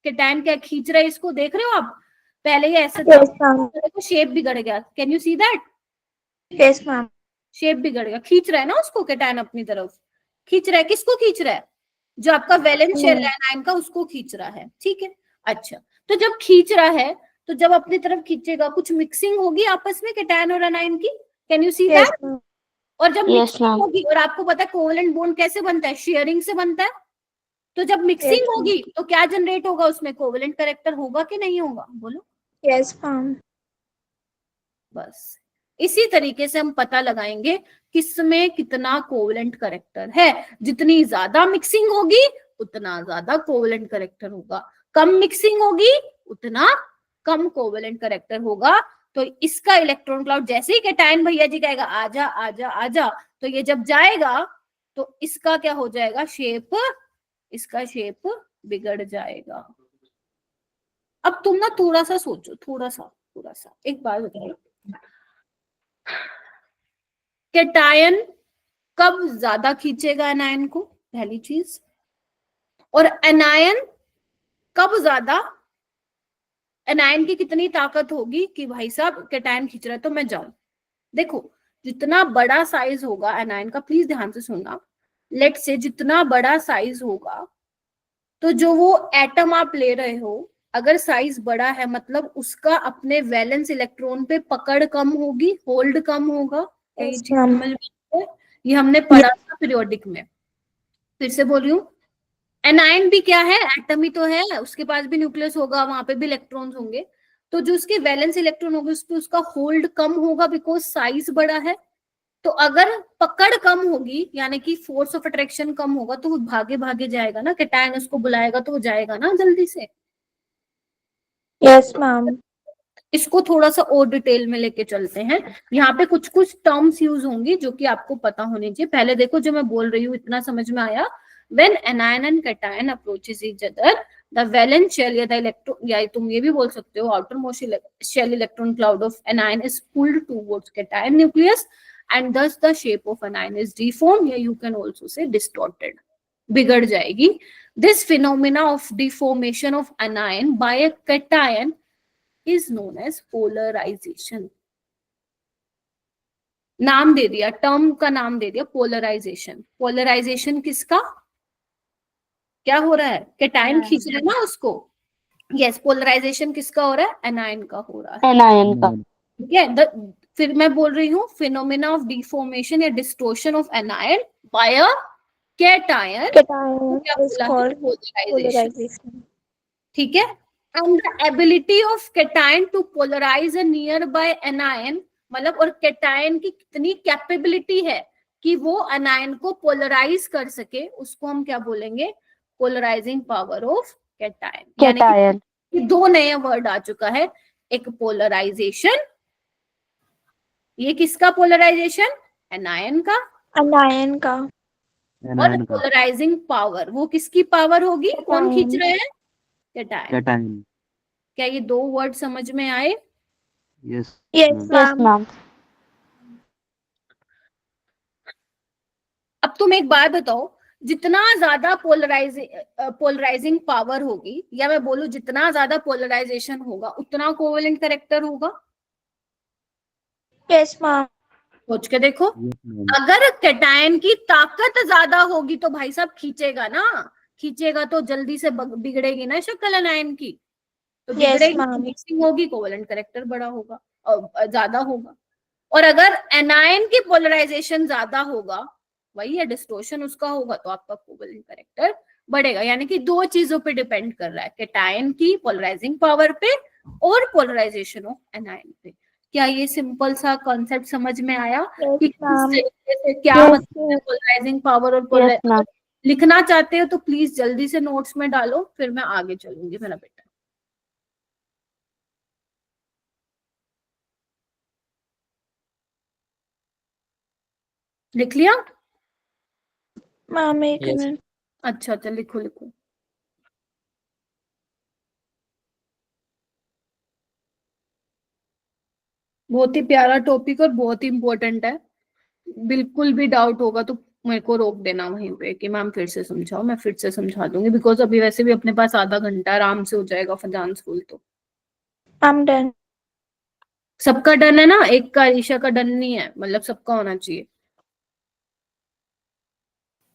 कैटायन क्या खींच रहा है इसको, देख रहे हो आप? पहले ये ऐसे था, देखो शेप बिगड़ गया, can you see that? Yes ma'am. Shape बिगड़ गया, खींच रहा है ना उसको, कैटायन अपनी तरफ खींच रहा है। किसको खींच रहा है? जो आपका वैलेंस शेल है अनायन का, उसको खींच रहा है, ठीक है। अच्छा, तो जब खींच रहा है तो जब अपनी तरफ खींचेगा, कुछ मिक्सिंग होगी आपस में कैटायन और अनायन की, कैन यू सी दैट? और जब मिक्सिंग होगी, और आपको पता है कोवलेंट बॉन्ड कैसे बनता है? शेयरिंग से बनता है। तो जब मिक्सिंग होगी तो क्या जनरेट होगा उसमें? कोवलेंट कैरेक्टर होगा कि नहीं होगा? बोलो। Yes ma'am. बस इसी तरीके से हम पता लगाएंगे किसमें कितना कोवलेंट कैरेक्टर है। जितनी ज्यादा मिक्सिंग होगी उतना ज्यादा कोवलेंट कैरेक्टर होगा, कम मिक्सिंग होगी उतना कम कोवलेंट कैरेक्टर होगा। तो इसका इलेक्ट्रॉन क्लाउड जैसे ही कैटायन भैया जी कहेगा आजा आजा आजा, तो ये जब जाएगा तो इसका क्या हो जाएगा? शेप, इसका शेप बिगड़ जाएगा। अब तुम ना थोड़ा सा सोचो, थोड़ा सा एक बात बताओ, कैटायन कब ज्यादा खींचेगा अनायन को? पहली चीज। और अनायन कब ज्यादा, अनायन की कितनी ताकत होगी कि भाई साहब कैटायन खींच रहा है तो मैं जाऊं? देखो, जितना बड़ा साइज होगा अनायन का, प्लीज ध्यान से सुनना, लेट से जितना बड़ा साइज होगा, तो जो वो एटम आप ले रहे हो, अगर साइज बड़ा है मतलब उसका अपने वैलेंस इलेक्ट्रॉन पे पकड़ कम होगी, होल्ड कम होगा। ये हमने पढ़ा था पीरियोडिक में। फिर से बोल रही हूँ, एनायन भी क्या है? एटम ही तो है, उसके पास भी न्यूक्लियस होगा, वहां पे भी इलेक्ट्रॉन्स होंगे। तो जो उसके वैलेंस इलेक्ट्रॉन होंगे उस पे उसका होल्ड कम होगा, बिकॉज साइज बड़ा है। तो अगर पकड़ कम होगी, यानी कि फोर्स ऑफ अट्रैक्शन कम होगा, तो वो भागे भागे जाएगा ना, कैटायन उसको बुलाएगा तो वो जाएगा ना जल्दी से। Yes ma'am. इसको थोड़ा सा और डिटेल में लेके चलते हैं। यहाँ पे कुछ कुछ टर्म्स यूज होंगी जो कि आपको पता होनी चाहिए। पहले देखो जो मैं बोल रही हूँ, इतना समझ में आया? When anion and cation approaches each other, the valence shell या the electron, या तुम ये भी बोल सकते हो outermost shell electron cloud of anion is pulled towards cation nucleus, and thus the shape of anion is deformed, या you can also say distorted, बिगड़ जाएगी। This phenomena of deformation of anion by a cation is known as polarization। नाम दे दिया, term का नाम दे दिया polarisation. Polarisation किसका? क्या हो रहा है? कैटायन खींच रहा है ना उसको। यस, पोलराइजेशन किसका हो रहा है? एनायन का हो रहा है। एनायन का। ठीक है। फिर मैं बोल रही हूँ फिनोमेना ऑफ डिफॉर्मेशन या distortion of anion by a cation, polarization. ठीक है। And the ability of cation to polarize a near by anion, मतलब और कैटायन की कितनी कैपेबिलिटी है कि वो एनायन को पोलराइज कर सके, उसको हम क्या बोलेंगे? Polarizing power of cation. यानी कि दो नए वर्ड आ चुका है, एक पोलराइजेशन, ये किसका पोलराइजेशन? एनायन का। अनायन का। और पोलराइजिंग पावर, वो किसकी पावर होगी? कौन खींच रहे हैं? कैटायन। क्या ये 2 वर्ड समझ में आए? Yes yes ma'am. अब तुम एक बात बताओ, जितना ज्यादा पोलराइजिंग पावर होगी, या मैं बोलूं जितना ज्यादा पोलराइजेशन होगा उतना कोवेलेंट कैरेक्टर होगा। Yes ma'am. सोच के देखो, अगर कैटायन की ताकत ज्यादा होगी तो भाई साहब खींचेगा ना, खींचेगा तो जल्दी से बिगड़ेगी ना शक्ल एनायन की, तो Yes, बिगड़ेगी, ma'am. मिक्सिंग होगी, कोवेलेंट कैरेक्टर बड़ा होगा और ज्यादा होगा। और अगर एनायन की पोलराइजेशन ज्यादा होगा, वही है डिस्टोर्शन उसका होगा, तो आपका कोवेलेंट कैरेक्टर बढ़ेगा। यानी कि 2 चीजों पे डिपेंड कर रहा है, कैटायन की पोलराइजिंग पावर पे और पोलराइजेशन ऑफ एनायन पे। क्या ये सिंपल सा कॉन्सेप्ट समझ में आया कि किस ma'am. तरीके से क्या Yes, मतलब है पोलराइजिंग पावर और Yes, ma'am. लिखना चाहते हो तो प्लीज जल्दी से नोट्स में डालो, फिर मैं आगे चलूंगी मेरा बेटा। लिख लिया? मैम एक Yes. मिनट। अच्छा अच्छा, लिखो लिखो। बहुत ही प्यारा टॉपिक और बहुत ही इंपॉर्टेंट है। बिल्कुल भी डाउट होगा तो मेरे को रोक देना वहीं पे कि मैम फिर से समझाओ, मैं फिर से समझा दूंगी, बिकॉज अभी वैसे भी अपने पास आधा घंटा आराम से हो जाएगा फजान स्कूल। तो I'm done. सबका डन है ना? एक का ईशा का डन नहीं है, मतलब सबका होना चाहिए।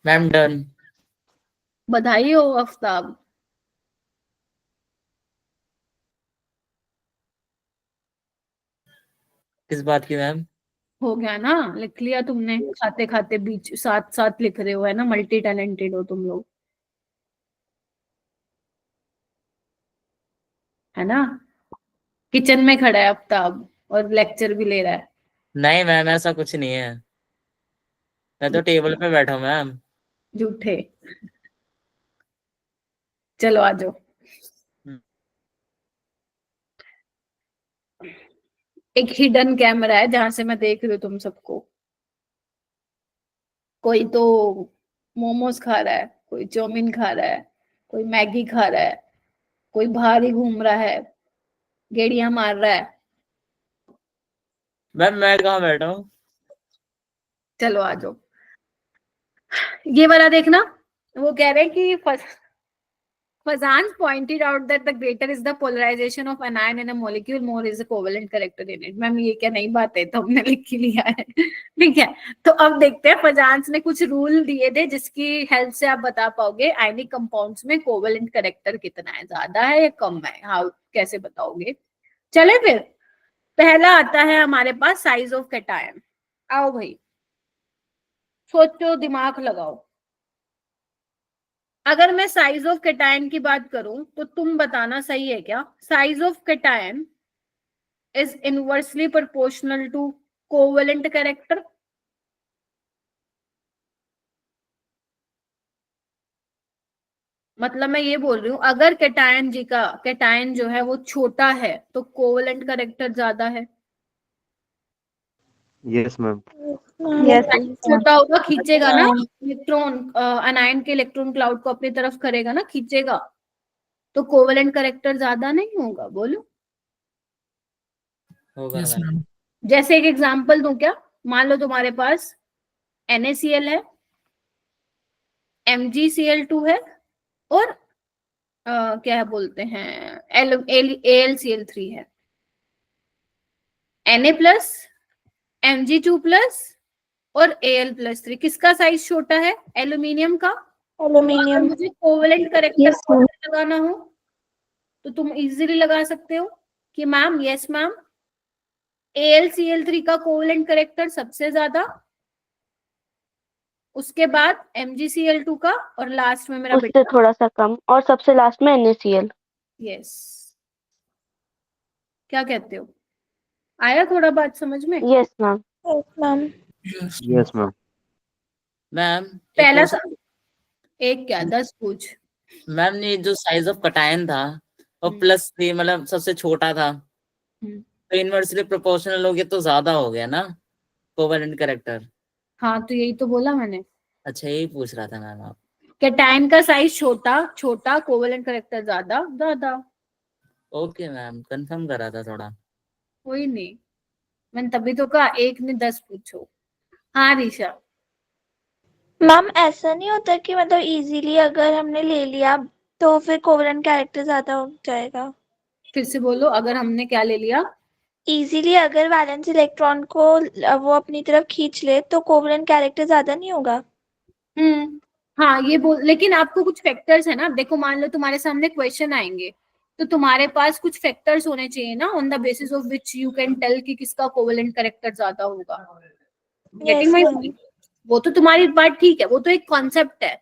Ma'am done. बधाई हो आफ्ताब। किस बात की मैम? हो गया ना? लिख लिया तुमने? खाते खाते बीच साथ साथ लिख रहे हो, है ना? मल्टी टैलेंटेड हो तुम लोग, है ना? किचन में खड़ा है आफ्ताब और लेक्चर भी ले रहा है। नहीं मैम, ऐसा कुछ नहीं है, मैं तो टेबल पे बैठा हूँ मैम। झूठे। चलो आ जाओ। एक हिडन कैमरा है जहां से मैं देख रही हूँ तुम सबको। कोई तो मोमोज खा रहा है, कोई चाउमीन खा रहा है, कोई मैगी खा रहा है, कोई बाहर ही घूम रहा है, गेड़ियां मार रहा है। मैम मैं कहाँ बैठा हूँ? चलो आ जाओ। ये वाला देखना, वो कह रहे हैं कि Fazan pointed out that the greater is the polarization of an ion in a molecule, more is the covalent character in it. Ma'am ये क्या नई बात है, तो हमने लिख ही लिया है। ठीक है, तो अब देखते हैं फजान्स ने कुछ रूल दिए थे जिसकी हेल्प से आप बता पाओगे आयनिक कंपाउंड्स में कोवेलेंट कैरेक्टर कितना है, ज्यादा है या कम है। हाउ, कैसे बताओगे? चले फिर, पहला आता है हमारे पास साइज ऑफ कैटायन। आओ भाई, सोचो, दिमाग लगाओ। अगर मैं साइज ऑफ कैटायन की बात करूं तो तुम बताना, सही है क्या? Size of cation is inversely proportional to covalent character. मतलब मैं ये बोल रही हूं, अगर कैटायन जी का कैटायन जो है वो छोटा है तो कोवेलेंट कैरेक्टर ज्यादा है। Yes ma'am. छोटा होगा, खींचेगा ना इलेक्ट्रॉन, अनायन के इलेक्ट्रॉन क्लाउड को अपनी तरफ करेगा ना, खींचेगा, तो कोवेलेंट कैरेक्टर ज्यादा नहीं होगा। बोलो। होगा यस मैम। मैम। जैसे एक एग्जांपल दूं क्या? मान लो तुम्हारे पास NaCl है, MgCl2 है, और क्या बोलते हैं, AlCl3 है। Na+, Mg2+, और Al+3, किसका साइज छोटा है? एल्यूमिनियम का। अगर एल्यूमिनियम। मुझे कोवेलेंट कैरेक्टर Yes, ma'am. लगाना हो तो तुम इजीली लगा सकते हो कि मैम, यस मैम, AlCl3 का कोवेलेंट कैरेक्टर सबसे ज्यादा, उसके बाद MgCl2 का, और लास्ट में मेरा उससे बेटा। थोड़ा सा कम, और सबसे लास्ट में NaCl। यस, क्या कहते हो? आया थोड़ा बात समझ में? Yes ma'am. Yes ma'am. Yes yes ma'am. Ma'am पहला एक क्या 10 पूछ। मैम ने जो साइज ऑफ कैटायन था वो +3, मतलब सबसे छोटा था, तो इनवर्सली प्रोपोर्शनल हो गया तो ज्यादा हो गया ना कोवेलेंट कैरेक्टर। हाँ, तो यही तो बोला मैंने। अच्छा, यही पूछ रहा था मैम। आप कैटायन का साइज छोटा, छोटा कोवेलेंट कैरेक्टर ज्यादा, ज्यादा। ओके मैम, कंफर्म करा था थोड़ा। कोई नहीं, मैंने तभी तो कहा 1 ने 10 पूछो। हाँ ऋषा। मैम ऐसा नहीं होता कि मतलब इजीली अगर हमने ले लिया तो फिर कोवलेंट कैरेक्टर ज्यादा हो जाएगा? फिर से बोलो, अगर हमने क्या ले लिया? इजीली अगर वैलेंस इलेक्ट्रॉन को वो अपनी तरफ खींच ले तो कोवलेंट कैरेक्टर ज्यादा नहीं होगा? हाँ ये बोल, लेकिन आपको कुछ फैक्टर्स है ना, देखो मान लो तुम्हारे सामने क्वेश्चन आएंगे तो तुम्हारे पास कुछ फैक्टर्स होने चाहिए ना, on the basis of which you can tell कि किसका कोवेलेंट कैरेक्टर ज्यादा होगा। Getting my point? वो तो तुम्हारी बात ठीक है, वो तो एक कॉन्सेप्ट है,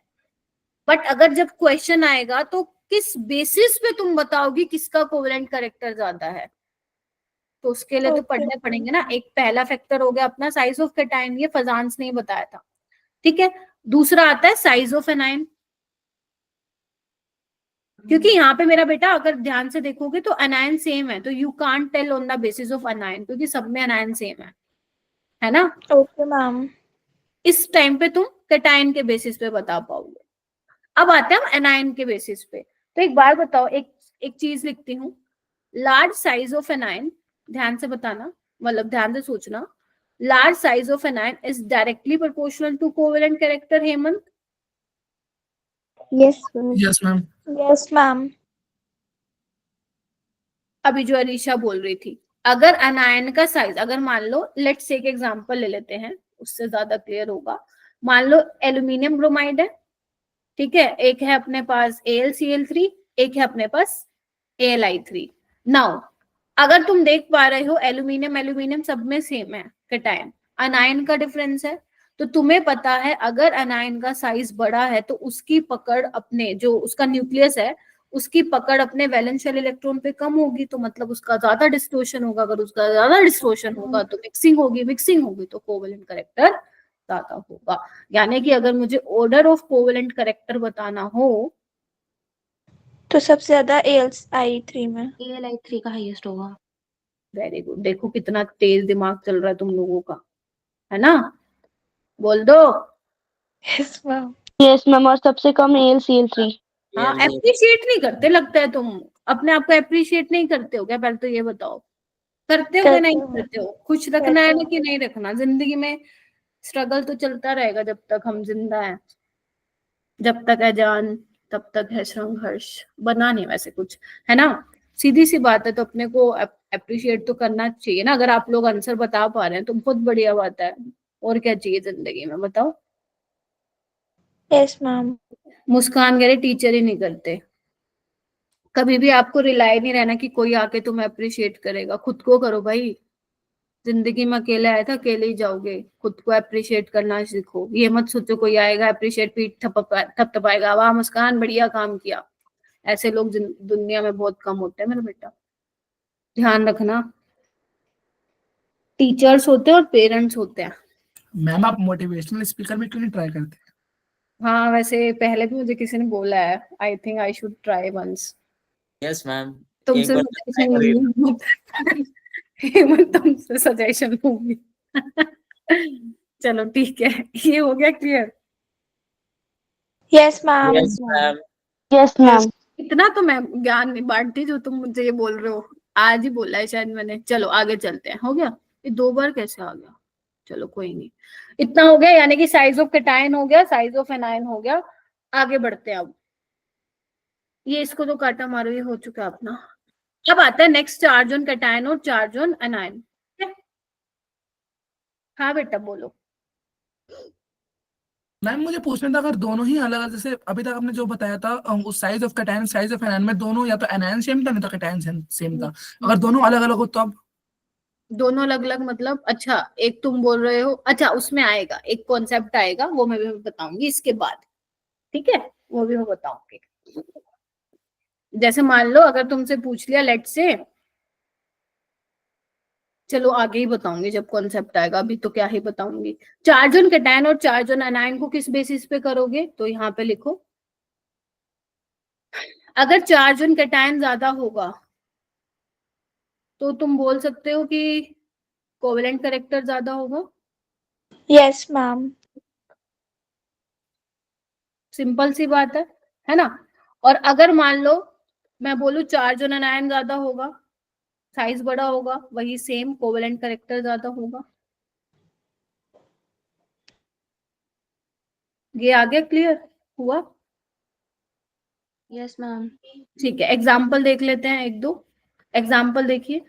बट अगर जब क्वेश्चन आएगा तो किस बेसिस पे तुम बताओगी किसका कोवेलेंट कैरेक्टर ज्यादा है, तो उसके लिए तो पढ़ने पड़ेंगे ना। एक पहला फैक्टर हो गया अपना साइज ऑफ कैटायन, ये फजान्स ने बताया था, ठीक है। दूसरा आता है साइज ऑफ एनायन, क्योंकि यहाँ पे मेरा बेटा अगर ध्यान से देखोगे तो अनायन सेम है, तो you can't tell on the basis of anion, क्योंकि सब में अनायन सेम है ना। Okay ma'am. इस टाइम पे तुम कैटायन के बेसिस पे बता पाओगे। अब आते हैं हम एनायन के बेसिस पे। तो एक बार बताओ, एक चीज लिखती हूँ, लार्ज साइज ऑफ एनायन, ध्यान से बताना, मतलब ध्यान से सोचना, large size of anion is directly proportional to covalent character. Hemant? Yes ma'am. Yes ma'am. Yes ma'am. अभी जो अरीशा बोल रही थी, अगर अनायन का साइज, अगर मान लो लेट्स एक एग्जांपल ले लेते हैं, उससे ज्यादा क्लियर होगा। मान लो एल्यूमिनियम ब्रोमाइड है, ठीक है, एक है अपने पास AlCl3, एक है अपने पास Al(I3). नाउ अगर तुम देख पा रहे हो एल्यूमिनियम एल्यूमिनियम सब में सेम है कैटायन, अनायन का डिफरेंस है, तो तुम्हें पता है अगर अनायन का साइज बड़ा है तो उसकी पकड़ अपने जो उसका न्यूक्लियस है उसकी पकड़ अपने वैलेंस शेल इलेक्ट्रॉन पे कम होगी, तो मतलब उसका ज्यादा डिस्टोर्शन होगा, अगर उसका ज्यादा डिस्टोर्शन होगा तो मिक्सिंग होगी तो कोवेलेंट कैरेक्टर ज्यादा होगा। यानी कि अगर मुझे ऑर्डर ऑफ कोवेलेंट कैरेक्टर बताना हो तो सबसे ज्यादा AlI3 में। AlI3 का हाईएस्ट होगा। वेरी गुड, देखो कितना तेज दिमाग चल रहा है तुम लोगों का, है ना, बोल दो। Yes ma'am. यस मैम, और सबसे कम AlCl3। हाँ, अप्रिशिएट नहीं करते लगता है, तुम अपने आप को अप्रिशिएट नहीं करते हो क्या? पहले तो ये बताओ, करते हो या नहीं करते हो? खुश रखना है ना कि नहीं रखना? जिंदगी में स्ट्रगल तो चलता रहेगा जब तक हम जिंदा हैं, जब तक है जान तब तक है संघर्ष। बना नहीं वैसे कुछ, है ना, सीधी सी बात है। तो अपने को अप्रिशिएट तो करना चाहिए ना। अगर आप लोग आंसर बता पा रहे हैं तो बहुत बढ़िया बात है, और क्या चाहिए जिंदगी में, बताओ। Yes ma'am. मुस्कान कह रहे टीचर ही नहीं करते। कभी भी आपको रिलाई नहीं रहना कि कोई आके तुम्हें अप्रिशिएट करेगा, खुद को करो भाई। जिंदगी में अकेले आए थे, अकेले ही जाओगे, खुद को अप्रिशिएट करना सीखो। ये मत सोचो कोई आएगा अप्रिशिएट पीठ थपथपाएगा, वाह मुस्कान बढ़िया काम किया। ऐसे लोग दुनिया में बहुत कम होते हैं मेरा बेटा, ध्यान रखना। टीचर्स होते हैं और पेरेंट्स होते हैं। मैम आप मोटिवेशनल स्पीकर में क्यों नहीं ट्राई करते? हाँ वैसे पहले भी मुझे किसी ने बोला है, I think I should try once. Yes ma'am, तुमसे सजेशन लूंगी हेमंत, तुमसे सजेशन लूंगी चलो ठीक है, ये हो गया clear. Yes ma'am. Yes ma'am. Yes ma'am. इतना तो मैं ज्ञान नहीं बांटती जो तुम मुझे ये बोल रहे हो, आज ही बोला है शायद मैंने। चलो आगे चलते हैं। हो गया ये 2 बार कैसे आ गया? चलो कोई नहीं, इतना हो गया। यानी कि साइज ऑफ कैटायन हो गया, साइज ऑफ एनायन हो गया। आगे बढ़ते हैं अब। ये इसको तो काटा मारो, ये हो चुका अपना। अब आता है नेक्स्ट, चार्ज ऑन कैटायन और चार्ज ऑन एनायन। हाँ बेटा बोलो। मैम मुझे पूछना था, अगर दोनों ही अलग, जैसे अभी तक आपने जो बताया था उस size of cation size of anion में दोनों या तो एनायन सेम था नहीं तो कैटायन सेम था, अगर दोनों अलग अलग हो तो अब? दोनों अलग अलग मतलब? अच्छा एक तुम बोल रहे हो, अच्छा उसमें आएगा एक कॉन्सेप्ट आएगा, वो मैं भी बताऊंगी इसके बाद, ठीक है, वो भी मैं बताऊंगी। जैसे मान लो अगर तुमसे पूछ लिया लेट से, चलो आगे ही बताऊंगी जब कॉन्सेप्ट आएगा, अभी तो क्या ही बताऊंगी। चार्ज ऑन कैटायन और चार्ज ऑन एनायन को किस बेसिस पे करोगे? तो यहाँ पे लिखो, अगर चार्ज ऑन कैटायन ज्यादा होगा तो तुम बोल सकते हो कि कोवेलेंट कैरेक्टर ज्यादा होगा। Yes ma'am. सिंपल सी बात है ना। और अगर मान लो मैं बोलूं चार्ज ऑन एन आयन ज्यादा होगा, साइज बड़ा होगा, वही सेम कोवेलेंट कैरेक्टर ज्यादा होगा। ये आगे क्लियर हुआ? Yes ma'am. ठीक है, एग्जाम्पल देख लेते हैं, एक दो एग्जाम्पल देखिए।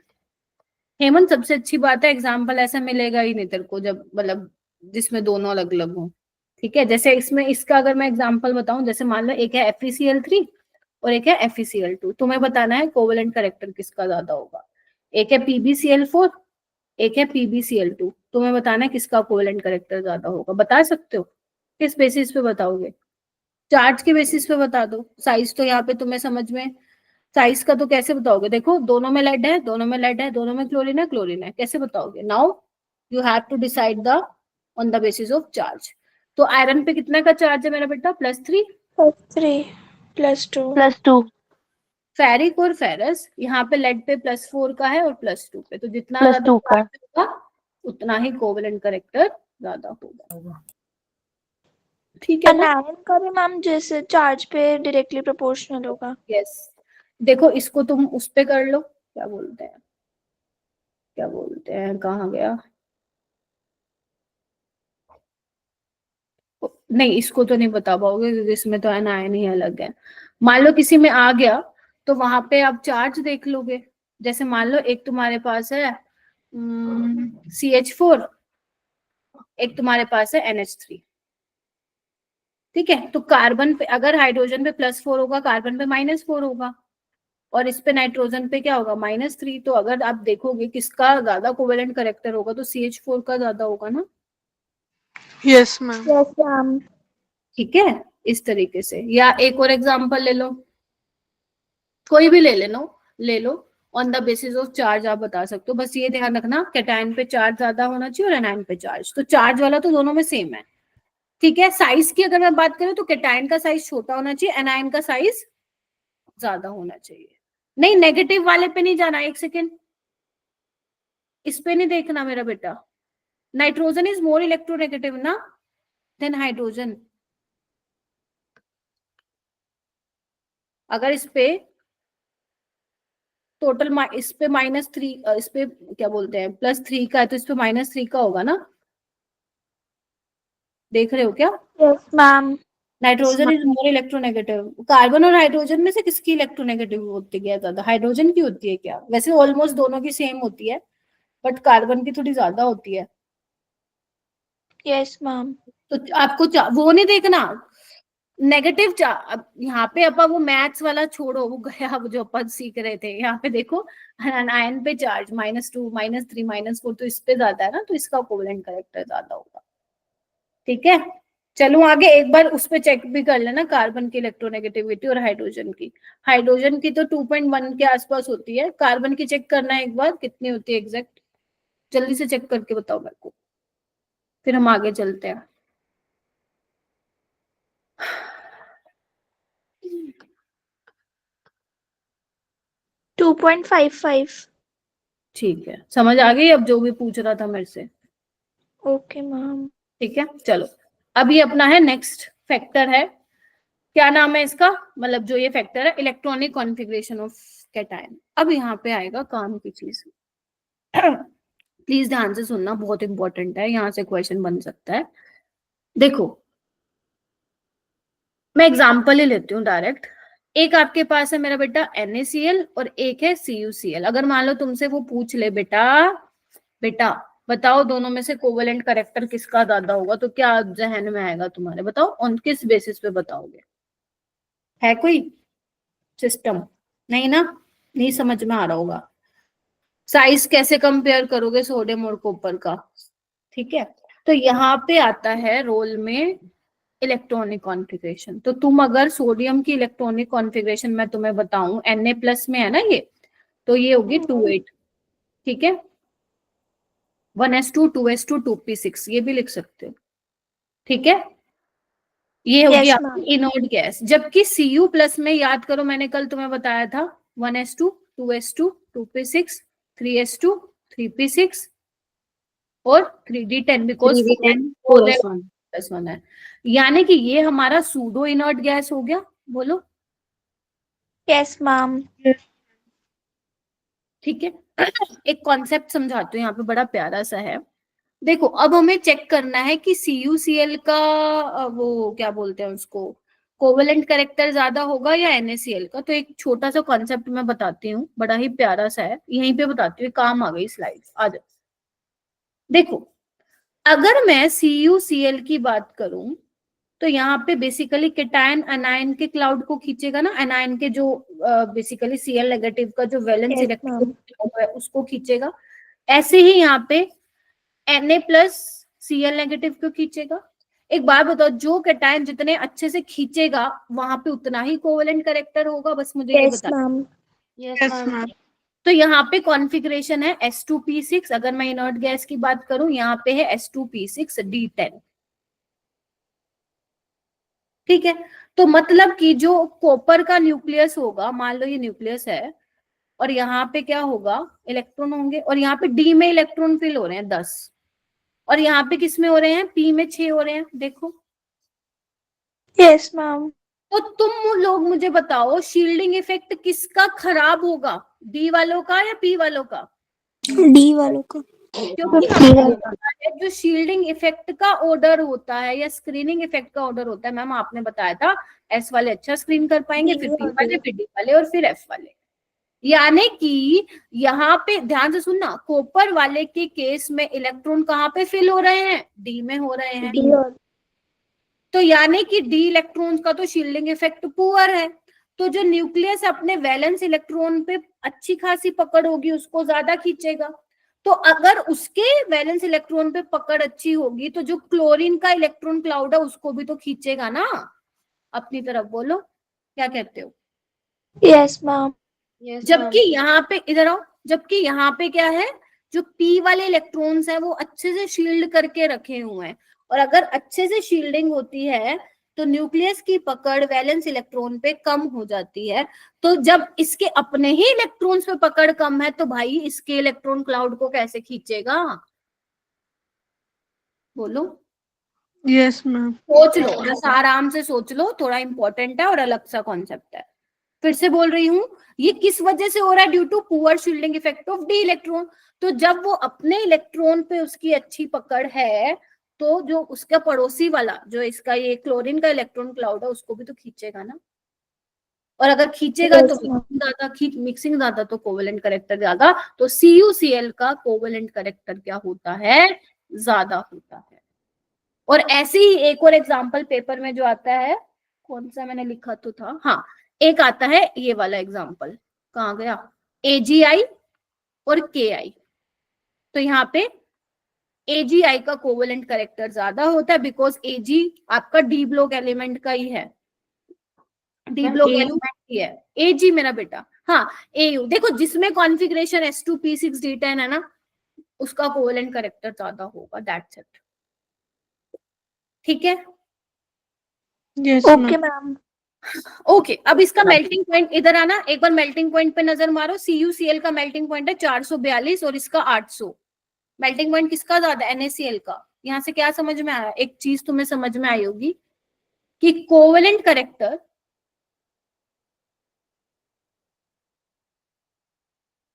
हेमंत सबसे अच्छी बात है एग्जाम्पल ऐसा मिलेगा ही नहीं तेरे को, जब मतलब जिसमें दोनों अलग अलग हो। ठीक है, जैसे इसमें इसका अगर मैं एग्जाम्पल बताऊं, जैसे मान लो एक है FeCl3 और एक है FeCl2, तुम्हें बताना है कोवेलेंट कैरेक्टर किसका ज्यादा होगा। एक है PbCl4, एक है PbCl2, तुम्हें बताना है किसका कोवेलेंट कैरेक्टर ज्यादा होगा। बता सकते हो? किस बेसिस पे बताओगे? चार्ज के बेसिस पे बता दो। साइज तो यहाँ पे तुम्हें समझ में, साइज का तो कैसे बताओगे? देखो दोनों में लेड है, दोनों में लेड है, दोनों में क्लोरीन है, क्लोरीन है, कैसे बताओगे? Now you have to decide the on the basis of charge. तो आयरन पे कितना का चार्ज है मेरा बेटा? +3। +3 +2 +2। फेरिक और फेरस, यहाँ पे लेड पे +4 का है और +2 पे, तो जितना ज्यादा +2 का। चार्ज होगा उतना ही कोवेलेंट कैरेक्टर ज्यादा होगा। ठीक है ना? अनायन का भी मैम जैसे चार्ज पे डायरेक्टली प्रोपोर्शनल होगा। यस। देखो इसको तुम उस पे कर लो, क्या बोलते हैं, क्या बोलते हैं, कहाँ गया? नहीं, इसको तो नहीं बता पाओगे क्योंकि इसमें तो एनायन ही अलग है। मान लो किसी में आ गया तो वहां पे आप चार्ज देख लोगे। जैसे मान लो एक तुम्हारे पास है CH4, एक तुम्हारे पास है NH3। ठीक है, तो कार्बन पे अगर हाइड्रोजन पे +4 होगा, कार्बन पे -4 होगा, और इस पे नाइट्रोजन पे क्या होगा? -3। तो अगर आप देखोगे किसका ज्यादा कोवेलेंट कैरेक्टर होगा तो CH4 का ज्यादा होगा ना। Yes ma'am. Yes ma'am. ठीक है, इस तरीके से। या एक और एग्जांपल ले लो, कोई भी ले लो, on the basis of charge आप बता सकते हो। बस ये ध्यान रखना कैटायन पे चार्ज ज्यादा होना चाहिए और एनायन पे चार्ज, तो चार्ज वाला तो दोनों में सेम है। ठीक है, साइज की अगर मैं बात करूं तो कैटायन का साइज छोटा होना चाहिए, एनायन का साइज ज्यादा होना चाहिए। नहीं, नेगेटिव वाले पे नहीं जाना, एक सेकेंड, इस पे नहीं देखना मेरा बेटा। नाइट्रोजन इज मोर इलेक्ट्रोनेगेटिव ना देन हाइड्रोजन। अगर इस पे टोटल इस पे -3, इस पे क्या बोलते हैं +3 का है, तो इस पे -3 का होगा ना। देख रहे हो क्या? Yes ma'am. Nitrogen is more electronegative. Carbon और हाइड्रोजन में से किसकी इलेक्ट्रोनेगेटिव होती है ज्यादा? हाइड्रोजन की होती है क्या? वैसे ऑलमोस्ट दोनों की सेम होती है, बट कार्बन की थोड़ी ज्यादा होती है। Yes ma'am. तो आपको वो नहीं देखना नेगेटिव अब यहाँ पे अपन वो मैथ्स वाला छोड़ो, वो गया, वो जो अपन सीख रहे थे। यहाँ पे देखो आयन पे चार्ज -2 -3 -4, तो इस पे ज्यादा है ना, तो इसका कोवेलेंट कैरेक्टर ज्यादा होगा। ठीक है, चलो आगे एक बार उस पे चेक भी कर लेना कार्बन की इलेक्ट्रोनेगेटिविटी और हाइड्रोजन की। हाइड्रोजन की तो 2.1 के आसपास होती है, कार्बन की चेक करना है एक बार कितनी होती है एग्जैक्ट, जल्दी से चेक करके बताओ मेरे को, फिर हम आगे चलते हैं। - 2.55। ठीक है, समझ आ गई अब जो भी पूछ रहा था मेरे से? Okay ma'am. ठीक है, चलो अब ये अपना है नेक्स्ट फैक्टर है, क्या नाम है इसका, मतलब जो ये फैक्टर है इलेक्ट्रॉनिक कॉन्फ़िगरेशन ऑफ कैटायन। अब यहाँ पे आएगा काम की चीज प्लीज ध्यान से सुनना, बहुत इंपॉर्टेंट है, यहाँ से क्वेश्चन बन सकता है। देखो मैं एग्जांपल ही लेती हूँ डायरेक्ट। एक आपके पास है मेरा बेटा NaCl और एक है CuCl। अगर मान लो तुमसे वो पूछ ले बेटा बेटा बताओ दोनों में से कोवेलेंट कैरेक्टर किसका ज्यादा होगा, तो क्या जहन में आएगा तुम्हारे? बताओ ऑन किस बेसिस पे बताओगे? है कोई सिस्टम? नहीं ना, नहीं समझ में आ रहा होगा। साइज कैसे कंपेयर करोगे सोडियम और कॉपर का? ठीक है, तो यहाँ पे आता है रोल में इलेक्ट्रॉनिक कॉन्फ़िगरेशन। तो तुम अगर सोडियम की इलेक्ट्रॉनिक कॉन्फ़िगरेशन मैं तुम्हें बताऊं, Na+ में है ना ये, तो ये होगी 2,8। ठीक है, 1s2 2s2 2p6 ये भी लिख सकते हो। ठीक है, ये होगी Yes, आपकी इनर्ट गैस। जबकि Cu+ में याद करो, मैंने कल तुम्हें बताया था 1s2 2s2 2p6 3s2 3p6 और 3d10 बिकॉज 4s1 है। यानी कि ये हमारा सूडो इनर्ट गैस हो गया। बोलो यस मैम। ठीक है, एक कॉन्सेप्ट समझाती हूँ यहाँ पे, बड़ा प्यारा सा है। देखो अब हमें चेक करना है कि CuCl का वो क्या बोलते हैं उसको, कोवेलेंट कैरेक्टर ज्यादा होगा या NaCl का। तो एक छोटा सा कॉन्सेप्ट मैं बताती हूँ, बड़ा ही प्यारा सा है, यहीं पे बताती हूँ, काम आ गई स्लाइड, आ जाओ। देखो अगर मैं CuCl की बात करूं तो यहाँ पे बेसिकली केटायन अनायन के क्लाउड को खींचेगा ना, अनायन के जो बेसिकली Cl नेगेटिव का जो वैलेंस इलेक्ट्रॉन है उसको खींचेगा। ऐसे ही यहाँ पे Na प्लस Cl नेगेटिव को खींचेगा। एक बात बताओ, जो कैटायन जितने अच्छे से खींचेगा वहां पे उतना ही कोवेलेंट कैरेक्टर होगा, बस मुझे ये यस बता। मैम। Yes ma'am. तो यहाँ पे कॉन्फ़िगरेशन है S2p6। अगर मैं इनर्ट गैस की बात करूं, यहाँ पे है S2p6 D10। ठीक है, तो मतलब कि जो कॉपर का न्यूक्लियस होगा, मान लो ये न्यूक्लियस है और यहाँ पे क्या होगा, इलेक्ट्रॉन होंगे, और यहाँ पे डी में इलेक्ट्रॉन फिल हो रहे हैं 10, और यहाँ पे किस में हो रहे हैं, पी में 6 हो रहे हैं। देखो यस मैम। तो तुम लोग मुझे बताओ शील्डिंग इफेक्ट किसका खराब होगा, डी वालों का या पी वालों का? डी वालों का। क्योंकि हमें पता है जो शील्डिंग इफेक्ट का ऑर्डर होता है या स्क्रीनिंग इफेक्ट का ऑर्डर होता है, मैम आपने बताया था एस वाले अच्छा स्क्रीन कर पाएंगे, फिर पी वाले, फिर डी वाले और फिर एफ वाले। यानी कि यहाँ पे ध्यान से सुनना, कॉपर वाले के केस में इलेक्ट्रॉन कहाँ पे फिल हो रहे हैं, डी में हो रहे हैं। तो यानी कि डी इलेक्ट्रॉन्स का तो शील्डिंग इफेक्ट पुअर है, तो जो न्यूक्लियस अपने वैलेंस इलेक्ट्रॉन पे अच्छी खासी पकड़ होगी उसको ज्यादा खींचेगा। तो अगर उसके वैलेंस इलेक्ट्रॉन पे पकड़ अच्छी होगी तो जो क्लोरीन का इलेक्ट्रॉन क्लाउड है उसको भी तो खींचेगा ना अपनी तरफ। बोलो क्या कहते हो? Yes ma'am. जबकि यहाँ पे इधर आओ, जबकि यहाँ पे क्या है, जो पी वाले इलेक्ट्रॉन्स हैं वो अच्छे से शील्ड करके रखे हुए हैं, और अगर अच्छे से शील्डिंग होती है तो न्यूक्लियस की पकड़ वैलेंस इलेक्ट्रॉन पे कम हो जाती है। तो जब इसके अपने ही इलेक्ट्रॉन्स पे पकड़ कम है तो भाई इसके इलेक्ट्रॉन क्लाउड को कैसे खींचेगा? बोलो। Yes ma'am. सोच लो, बस आराम से सोच लो, थोड़ा इंपॉर्टेंट है और अलग सा कॉन्सेप्ट है। फिर से बोल रही हूँ, ये किस वजह से हो रहा है? Due to poor shielding effect of d electron. तो जब वो अपने इलेक्ट्रॉन पे उसकी अच्छी पकड़ है तो जो उसका पड़ोसी वाला जो इसका ये क्लोरीन का इलेक्ट्रॉन क्लाउड है उसको भी तो खींचेगा ना, और अगर खींचेगा तो मिक्सिंग ज्यादा तो कोवेलेंट करेक्टर ज्यादा। तो CuCl का कोवेलेंट करेक्टर क्या होता है? ज्यादा होता है। और ऐसे ही एक और एग्जांपल पेपर में जो आता है, कौन सा मैंने लिखा तो था, हाँ एक आता है ये वाला एग्जांपल, कहाँ गया, AgI और KI। तो यहाँ पे AgI का कोवेलेंट करेक्टर ज्यादा होता है बिकॉज Ag आपका डी ब्लॉक एलिमेंट का ही है, डी ब्लॉक एलिमेंट ही है Ag मेरा बेटा। हाँ AU, देखो जिसमें कॉन्फ़िगरेशन S2p6 D10 है ना उसका कोवेलेंट करेक्टर ज्यादा होगा, दैट्स इट। ठीक है, ओके मैम। ओके अब इसका मेल्टिंग पॉइंट इधर आना, एक बार मेल्टिंग पॉइंट पे नजर मारो। CuCl का मेल्टिंग पॉइंट है 442 और इसका 800। मेल्टिंग पॉइंट किसका ज्यादा? NaCl का। यहाँ से क्या समझ में आया? एक चीज तुम्हें समझ में आई होगी कि covalent character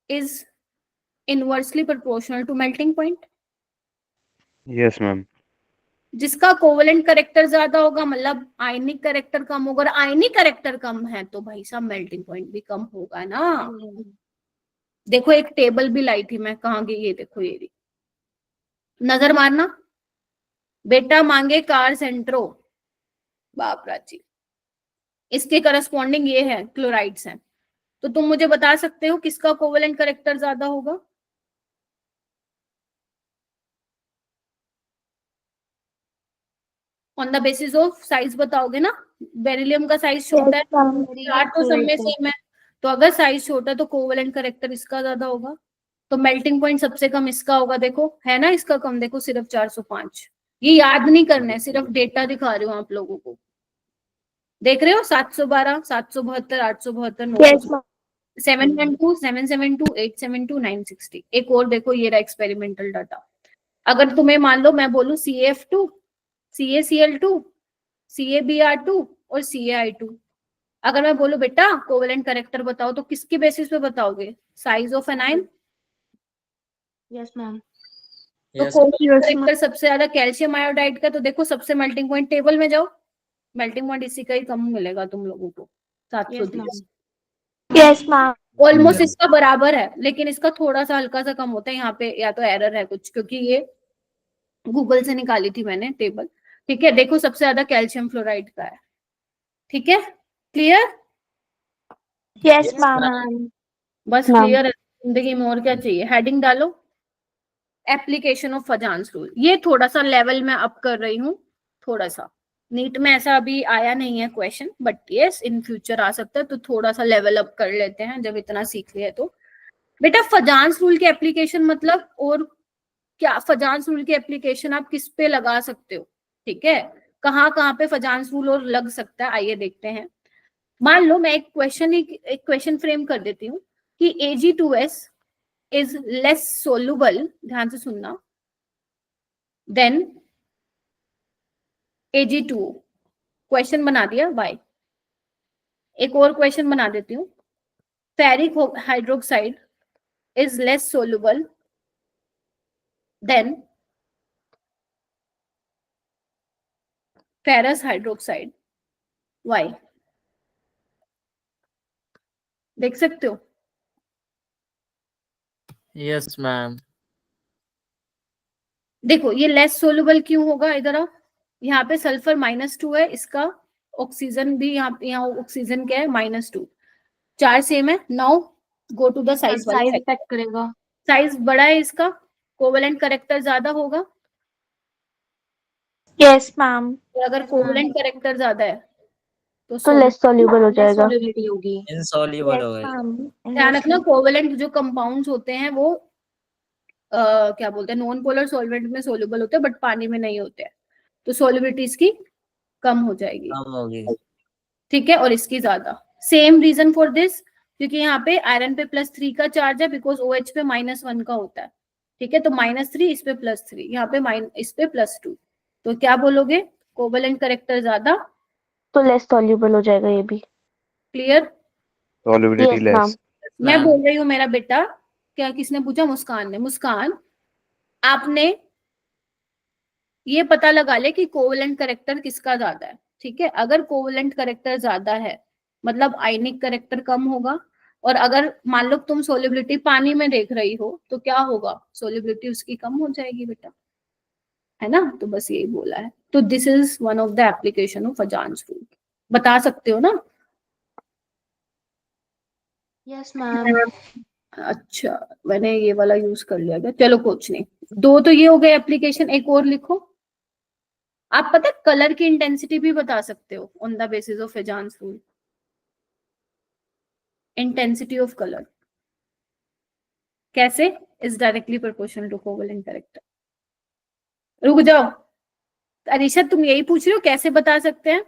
is inversely proportional to melting point. Yes ma'am. जिसका कोवेलेंट करेक्टर ज्यादा होगा मतलब आयनिक करेक्टर कम होगा, और आयनिक करेक्टर कम है तो भाई साहब मेल्टिंग पॉइंट भी कम होगा ना। देखो एक टेबल भी लाई थी मैं, कहाँ गई? ये देखो, ये नजर मारना बेटा। मांगे कार सेंट्रो, बाप राजी, इसके करस्पॉन्डिंग ये है क्लोराइड्स हैं। तो तुम मुझे बता सकते हो किसका कोवेलेंट करेक्टर ज्यादा होगा? On the basis of size बताओगे ना। बेरिलियम का साइज छोटा है, चार तो सब में सेम है, तो अगर साइज छोटा तो कोवेलेंट करेक्टर इसका ज्यादा होगा। तो मेल्टिंग पॉइंट सबसे कम इसका होगा, देखो है ना इसका कम, देखो सिर्फ 405। ये याद नहीं करना है, सिर्फ डेटा दिखा रही हूँ आप लोगों को। देख रहे हो 712, 772, 872, 712, 772, 872, 960। एक और देखो, ये रहा एक्सपेरिमेंटल डाटा। अगर तुम्हें मान लो मैं बोलूं CF2, CaCl2, CaBr2 और CaI2, अगर मैं बोलूं बेटा कोवेलेंट कैरेक्टर बताओ तो किसकी बेसिस पे बताओगे? Size of anion. Yes ma'am. तो कोवेलेंट कैरेक्टर सबसे ज्यादा कैल्शियम आयोडाइड का, तो देखो सबसे मेल्टिंग पॉइंट टेबल में जाओ, मेल्टिंग पॉइंट इसी का ही कम मिलेगा तुम लोगों को, 720। Yes ma'am. ऑलमोस्ट इसका बराबर है, लेकिन इसका थोड़ा सा हल्का सा कम होता है यहाँ पे, या तो एरर है कुछ, क्योंकि ये गूगल से निकाली थी मैंने टेबल। ठीक है, देखो सबसे ज्यादा कैल्शियम फ्लोराइड का है। ठीक है, क्लियर? Yes ma'am. बस क्लियर है, जिंदगी में और क्या चाहिए। हेडिंग डालो, एप्लीकेशन ऑफ फजांस रूल। ये थोड़ा सा लेवल में अप कर रही हूँ, थोड़ा सा। नीट में ऐसा अभी आया नहीं है question, but yes in future आ सकता है, तो थोड़ा सा लेवल अप कर लेते हैं जब इतना सीख लिया तो। बेटा फजांस रूल की एप्लीकेशन मतलब और क्या? फजांस रूल की एप्लीकेशन आप किस पे लगा सकते हो? ठीक है, कहाँ पे फजांस रूल और लग सकता है, आइए देखते हैं। मान लो मैं एक क्वेश्चन फ्रेम कर देती हूँ कि Ag2S इज लेस सोलुबल, ध्यान से सुनना, देन Ag2O। क्वेश्चन बना दिया, वाई। एक और क्वेश्चन बना देती हूँ, ferric hydroxide is less soluble than ferrous hydroxide, why. देख सकते हो? Yes ma'am. देखो ये लेस सोलुबल क्यों होगा, इधर आओ। यहाँ पे सल्फर -2 है, इसका ऑक्सीजन भी यहाँ ऑक्सीजन क्या है -2, चार सेम है। Now go to the size वाला, साइज इफेक्ट करेगा। साइज बड़ा है इसका, कोवेलेंट कैरेक्टर ज्यादा होगा। Yes ma'am. अगर कोवेलेंट कैरेक्टर ज्यादा है तो लेस सॉल्युबल हो जाएगा। सॉल्युबिलिटी होगी। इनसॉल्युबल हो गई। ध्यान रखना, कोवेलेंट जो कंपाउंड्स होते हैं वो क्या बोलते हैं, नॉन पोलर सॉल्वेंट में सोल्यूबल होते हैं, बट पानी में नहीं होते हैं, तो सोल्युबिलिटी इसकी कम हो जाएगी। कम होगी। ठीक है, और इसकी ज्यादा। सेम रीजन फॉर दिस, क्योंकि यहाँ पे आयरन पे +3 का चार्ज है, बिकॉज OH पे -1 का होता है। ठीक है, तो -3 इस पे +3, यहाँ पे इस पे +2, तो क्या बोलोगे? कोवेलेंट कैरेक्टर ज्यादा, तो लेस सॉल्युबल हो जाएगा ये भी। Clear? Solubility Yes, less. ma'am. मैं बोल रही हूँ मेरा बेटा, क्या किसने पूछा? मुस्कान ने। मुस्कान, आपने ये पता लगा ले कि कोवेलेंट कैरेक्टर किसका ज्यादा है। ठीक है, अगर कोवेलेंट कैरेक्टर ज्यादा है मतलब आयनिक कैरेक्टर कम होगा, और अगर मान लो तुम सोल्युबिलिटी पानी में देख रही हो तो क्या होगा? सोल्युबिलिटी उसकी कम हो जाएगी बेटा, है ना? तो बस यही बोला है। तो this is one of the application of Fajans rule. बता सकते हो ना? Yes ma'am. अच्छा, मैंने ये वाला यूज कर लिया था, चलो कुछ नहीं। दो तो ये हो गए एप्लीकेशन, एक और लिखो। आप पता है कलर की इंटेंसिटी भी बता सकते हो on the basis of Fajans rule. Intensity of colour कैसे? Is directly proportional to covalent character. रुक जाओ, अरीशा तुम यही पूछ रहे हो कैसे बता सकते हैं?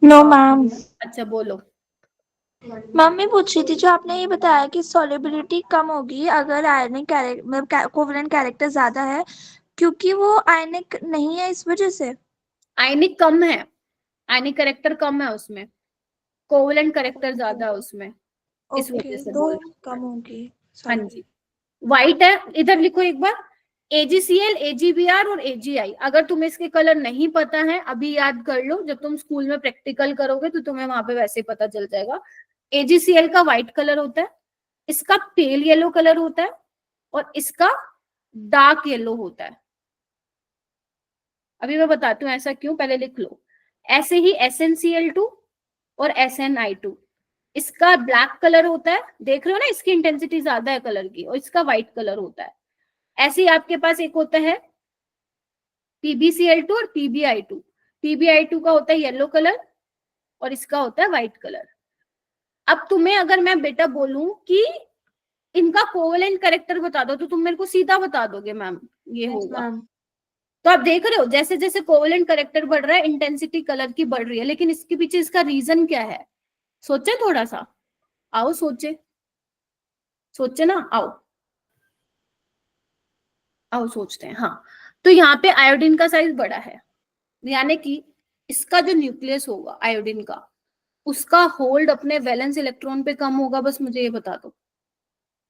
No ma'am. अच्छा बोलो। मैम मैं पूछ रही थी, जो आपने ये बताया कि सॉल्युबिलिटी कम होगी अगर आयनिक मतलब कोवेलेंट कैरेक्टर ज्यादा है, क्योंकि वो आयनिक नहीं है इस वजह से। आयनिक कम है, आयनिक कैरेक्टर कम है उसमें, कोवेलेंट कैरेक्टर ज्यादा है उसमें, इस वजह से बोल रही हूँ। कम होगी। हाँ जी। व्हाइट है, इधर लिखो एक बार, AgCl, AgBr और AgI। अगर तुम्हें इसके कलर नहीं पता है अभी याद कर लो, जब तुम स्कूल में प्रैक्टिकल करोगे तो तुम्हें वहां पे वैसे पता चल जाएगा। AgCl का व्हाइट कलर होता है, इसका पेल येलो कलर होता है, और इसका डार्क येलो होता है। अभी मैं बताती हूँ ऐसा क्यों, पहले लिख लो। ऐसे ही SnCl2 और SnI2, इसका ब्लैक कलर होता है, देख रहे हो ना, इसकी इंटेंसिटी ज्यादा है कलर की, और इसका व्हाइट कलर होता है। ऐसे ही आपके पास एक होता है PbCl2 और PbI2। PbI2 का होता है येलो कलर और इसका होता है व्हाइट कलर। अब तुम्हें अगर मैं बेटा बोलूं कि इनका कोवेलेंट कैरेक्टर बता दो, तो तुम मेरे को सीधा बता दोगे मैम ये होगा। तो आप देख रहे हो जैसे जैसे कोवेलेंट कैरेक्टर बढ़ रहा है इंटेंसिटी कलर की बढ़ रही है, लेकिन इसके पीछे इसका रीजन क्या है? सोचे थोड़ा सा, आओ सोचे, सोचे ना, आओ आओ सोचते हैं। हाँ, तो यहाँ पे आयोडीन का साइज बड़ा है, यानी कि इसका जो न्यूक्लियस होगा आयोडीन का उसका होल्ड अपने वैलेंस इलेक्ट्रॉन पे कम होगा, बस मुझे ये बता दो।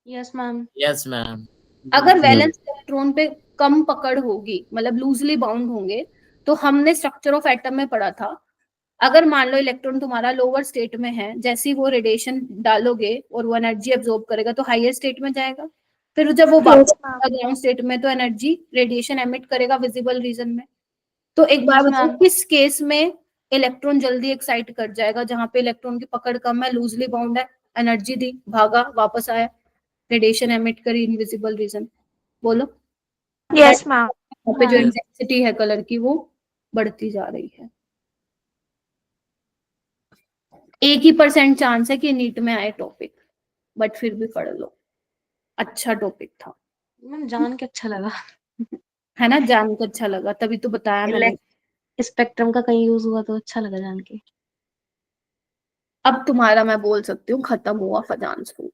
Yes ma'am. Yes ma'am. अगर वैलेंस इलेक्ट्रॉन पे कम पकड़ होगी, मतलब लूजली बाउंड होंगे, तो हमने स्ट्रक्चर ऑफ एटम में पढ़ा था, अगर मान लो इलेक्ट्रॉन तुम्हारा लोअर स्टेट में है, जैसे ही वो रेडिएशन डालोगे और वो एनर्जी एब्जॉर्ब करेगा तो हायर स्टेट में जाएगा, फिर जब वो वापस ग्राउंड स्टेट में तो एनर्जी रेडिएशन एमिट करेगा विजिबल रीजन में। तो एक बार बताओ किस केस में इलेक्ट्रॉन जल्दी एक्साइट कर जाएगा, जहां पे इलेक्ट्रॉन की पकड़ कम है, लूजली बाउंड है, एनर्जी दी, भागा, वापस आया, रेडिएशन एमिट करी, इनविजिबल रीजन। बोलो। Yes ma'am. पे जो इंटेंसिटी है कलर की वो बढ़ती जा रही है। 1% चांस है कि नीट में आए टॉपिक, बट फिर भी पढ़ लो, अच्छा टॉपिक था। मैम जान के अच्छा लगा। है ना, जान के अच्छा लगा, तभी तो बताया मैंने। स्पेक्ट्रम का कहीं यूज हुआ तो अच्छा लगा जान के। अब तुम्हारा मैं बोल सकती हूँ खत्म हुआ फजान स्कूल,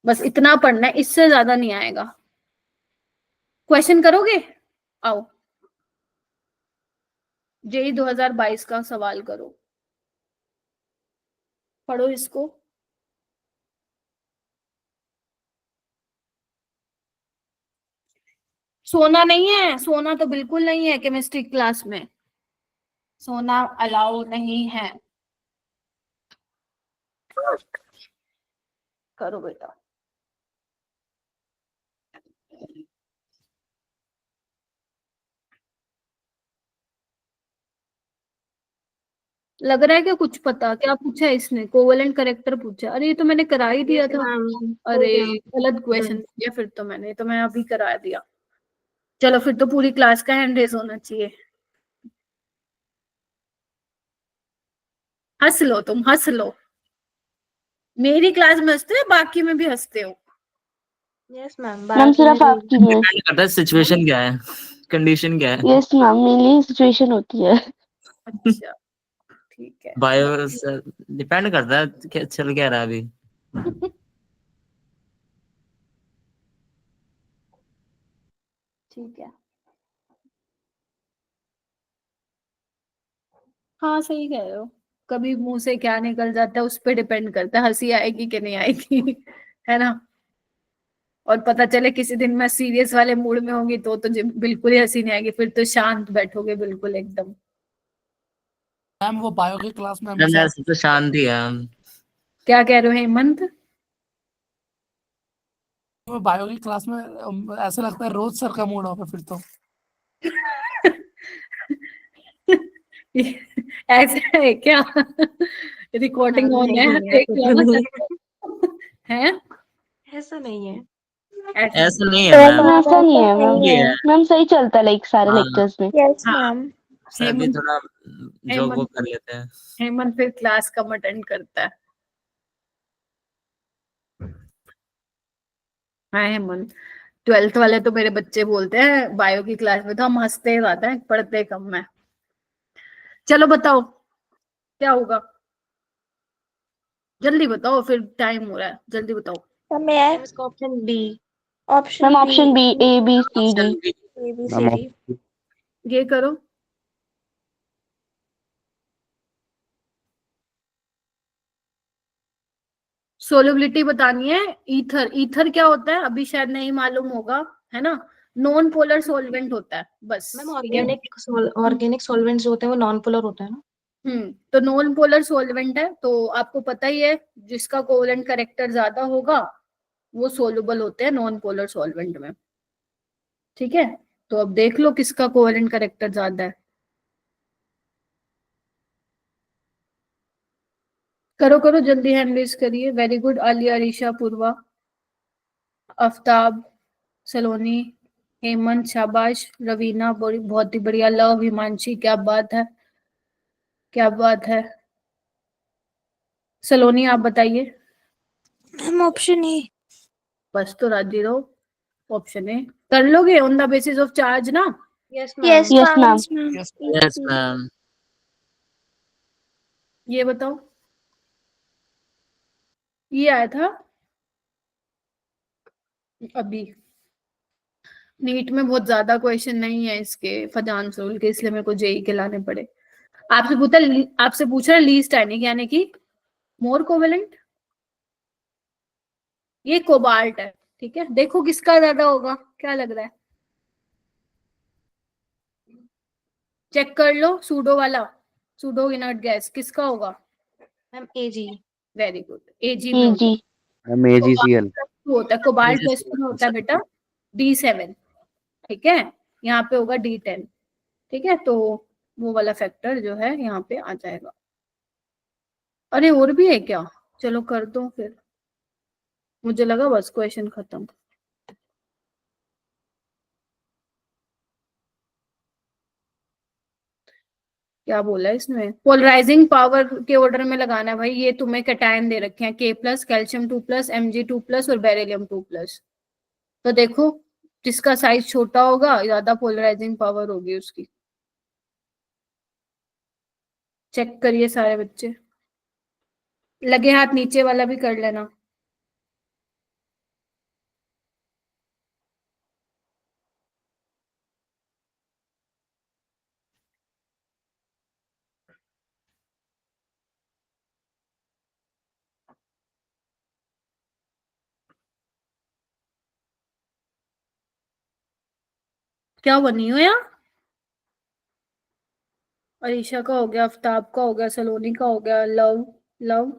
बस इतना पढ़ना है, इससे ज्यादा नहीं आएगा। क्वेश्चन करोगे? आओ, जेई 2022 का सवाल करो, पढ़ो इसको। सोना नहीं है, सोना तो बिल्कुल नहीं है, केमिस्ट्री क्लास में सोना अलाउ नहीं है। करो बेटा। लग रहा है क्या कुछ पता? क्या पूछा है इसने? कोवेलेंट करेक्टर पूछा? अरे ये तो मैंने करा ही दिया था। अरे गलत क्वेश्चन दिया फिर तो मैंने, तो मैं अभी करा दिया। चलो फिर तो पूरी क्लास का हैंड रेज होना चाहिए। हंस लो, तुम हंस लो। मेरी क्लास में हंसते हो, बाकी में भी हंसते हो। Yes ma'am. मैम सिर्फ आपकी में। डिपेंड करता है सिचुएशन क्या है, कंडीशन क्या है। यस मैम, मेनली सिचुएशन होती है। अच्छा ठीक है। बायो से डिपेंड करता है क्या चल क्या रहा है अभी। ठीक है, हाँ सही कह रहे हो। कभी मुंह से क्या निकल जाता है उस पर डिपेंड करता है, हंसी आएगी कि नहीं आएगी। है ना। और पता चले किसी दिन मैं सीरियस वाले मूड में होंगी तो बिल्कुल ही हंसी नहीं आएगी, फिर तो शांत बैठोगे बिल्कुल एकदम। मैम वो बायो की क्लास में मैम हमेशा ऐसे तो शांति है। क्या कह रहे हो हेमंत? वो बायो की क्लास में ऐसा लगता है रोज सर का मूड होगा फिर तो। ऐसा है क्या? रिकॉर्डिंग ऑन है, देख लो है। ऐसा नहीं है। ऐसा नहीं है मैम। ऐसा नहीं है मैम। ये है। मैम सही चलता है लाइक सारे हाँ। लेक्चर्स में। यस हाँ। मैम। सभी हेमंत थोड़ा जोक वो कर लेते हैं। हेमंत फिर क्लास कम अटेंड करता है। हाँ हेमंत, 12th वाले तो मेरे बच्चे बोलते हैं बायो की क्लास में तो हम हंसते रहते हैं, पढ़ते कम है। चलो बताओ क्या होगा, जल्दी बताओ, फिर टाइम हो रहा है, जल्दी बताओ। समय मैम इसका option B. Option ma'am B. Option B, A B C D. Option B. A B C ma'am D. ये करो। सोलबिलिटी बतानी है। ईथर, ईथर क्या होता है अभी शायद नहीं मालूम होगा, है ना। नॉन पोलर सॉल्वेंट होता है बस। मैम ऑर्गेनिक सॉल्वेंट्स जो होते हैं वो नॉन पोलर होता है ना। तो नॉन पोलर सॉल्वेंट है, तो आपको पता ही है जिसका कोवेलेंट करेक्टर ज्यादा होगा वो सोलुबल होते हैं नॉन पोलर सॉल्वेंट में। ठीक है, तो अब देख लो किसका कोवेलेंट करेक्टर ज्यादा है। करो करो जल्दी, हैंड रेज करिए। वेरी गुड, आलिया, अरीशा, पूर्वा, आफ्ताब, सलोनी, हेमंत, शाबाश, रवीना, बहुत ही बढ़िया, लव, हिमांशी, क्या बात है, क्या बात है। सलोनी आप बताइए। Ma'am option A. बस तो राजी रहो, ऑप्शन ए कर लोगे on the basis of charge ना। Yes yes ma'am. Yes ma'am. Ma'am. Yes ma'am. ये बताओ, ये आया था अभी नीट में, बहुत ज्यादा क्वेश्चन नहीं है इसके फजान सोल के, इसलिए मेरे को जेई के लाने पड़े। आपसे पूछ रहा लीस्ट आयनिक यानी कि मोर कोवेलेंट, ये कोबाल्ट है, ठीक है। देखो किसका ज्यादा होगा, क्या लग रहा है, चेक कर लो। सूडो वाला, सूडो इनर्ट गैस किसका होगा? मैम एजी। वेरी गुड, एजी में होता है। Ma'am AgCl। होता है कोबाल्ट गैस में होता है बेटा D7, ठीक है। यहाँ पे होगा D10, ठीक है। तो वो वाला फैक्टर जो है यहाँ पे आ जाएगा। अरे और भी है क्या? चलो कर दो फिर, मुझे लगा बस क्वेश्चन खत्म। क्या बोला इसमें? पोलराइजिंग पावर के ऑर्डर में लगाना है भाई। ये तुम्हें कैटायन दे रखे हैं K+, कैल्शियम 2+, Mg2+ और बेरिलियम 2+। तो देखो जिसका साइज छोटा होगा ज्यादा पोलराइजिंग पावर होगी उसकी। चेक करिए सारे बच्चे, लगे हाथ नीचे वाला भी कर लेना। क्या बनी हो यार? अरीशा का हो गया, आफ्ताब का हो गया, सलोनी का हो गया, लव लव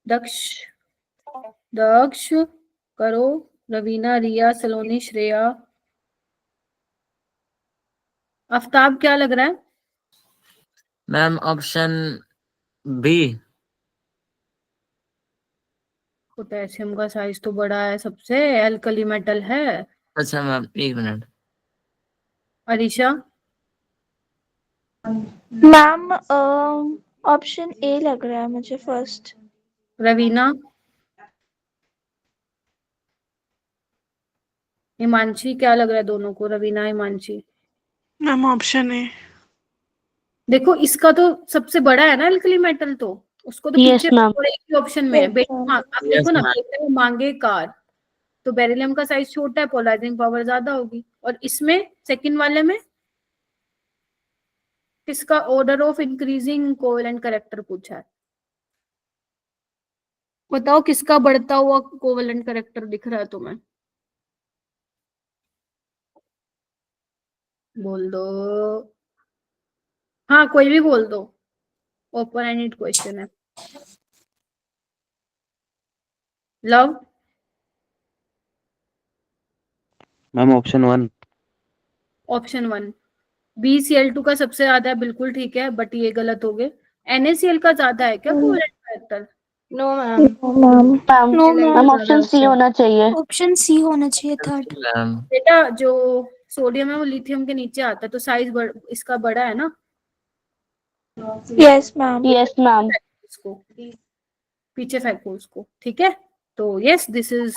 दक्ष दक्ष करो, रवीना, रिया, सलोनी, श्रेया। आफ्ताब क्या लग रहा है? Ma'am option B. पोटेशियम का साइज तो बड़ा है सबसे, एल्कली मेटल है। अच्छा मैम, एक मिनट। अरीशा? मैम ऑप्शन ए लग रहा है मुझे फर्स्ट। रवीना? हिमांशी क्या लग रहा है दोनों को? रवीना, हिमांशी? मैम ऑप्शन ए। देखो इसका तो सबसे बड़ा है ना एल्कली मेटल, तो उसको तो Yes, पीछे ma'am. और एक ही ऑप्शन में है Yes, बेटा। ma'am. हाँ, अब Yes, देखो ना, ma'am. बेटा मांगे कार, तो बेरिलियम का साइज छोटा है, पोलराइजिंग पावर ज्यादा होगी। और इसमें सेकंड वाले में किसका order of increasing covalent character पूछा है? बताओ किसका बढ़ता हुआ कोवेलेंट कैरेक्टर दिख रहा है तुम्हें? बोल दो, हाँ कोई भी बोल दो, ओपन एंडेड क्वेश्चन है। Love? Ma'am option 1। Option 1 BCl2 का सबसे ज्यादा है, बिल्कुल ठीक है, बट ये गलत हो गए। NaCl का ज्यादा है क्या covalent character? No ma'am. Ma'am No, ma'am. Option C होना चाहिए। ऑप्शन सी होना चाहिए थर्ड। मैम बेटा जो सोडियम है वो लिथियम के नीचे आता है, तो साइज इसका बड़ा है ना। Yes ma'am. Yes ma'am. इसको पीछे फेंको उसको, ठीक है। तो yes, this is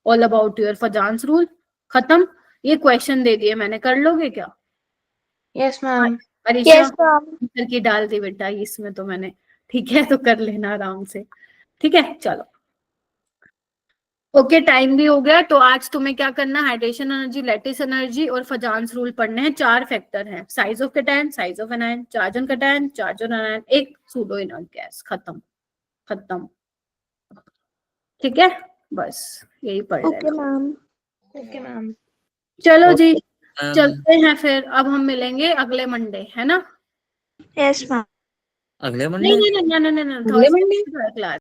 all about your फजान्स rule. खत्म। ये क्वेश्चन दे दिए मैंने, कर लोगे क्या? Yes ma'am. Arisha yes ma'am. Answer की डाल दी बेटा इसमें तो मैंने, ठीक है। तो कर लेना आराम से, ठीक है। चलो ओके, टाइम भी हो गया। तो आज तुम्हें क्या करना, हाइड्रेशन एनर्जी, लैटिस एनर्जी और फजान्स रूल पढ़ने हैं। 4 फैक्टर हैं, size of cation, size of anion, charge on cation, charge on anion, एक सूडो इनर्ट गैस। खत्म खत्म, ठीक है। बस यही पढ़ ओके लेना। मैम। Okay ma'am. चलो जी, मैम चलते हैं फिर। अब हम मिलेंगे अगले मंडे, है ना? Yes ma'am. अगले नहीं मंडे नहीं नहीं नहीं नहीं, थर्सडे क्लास।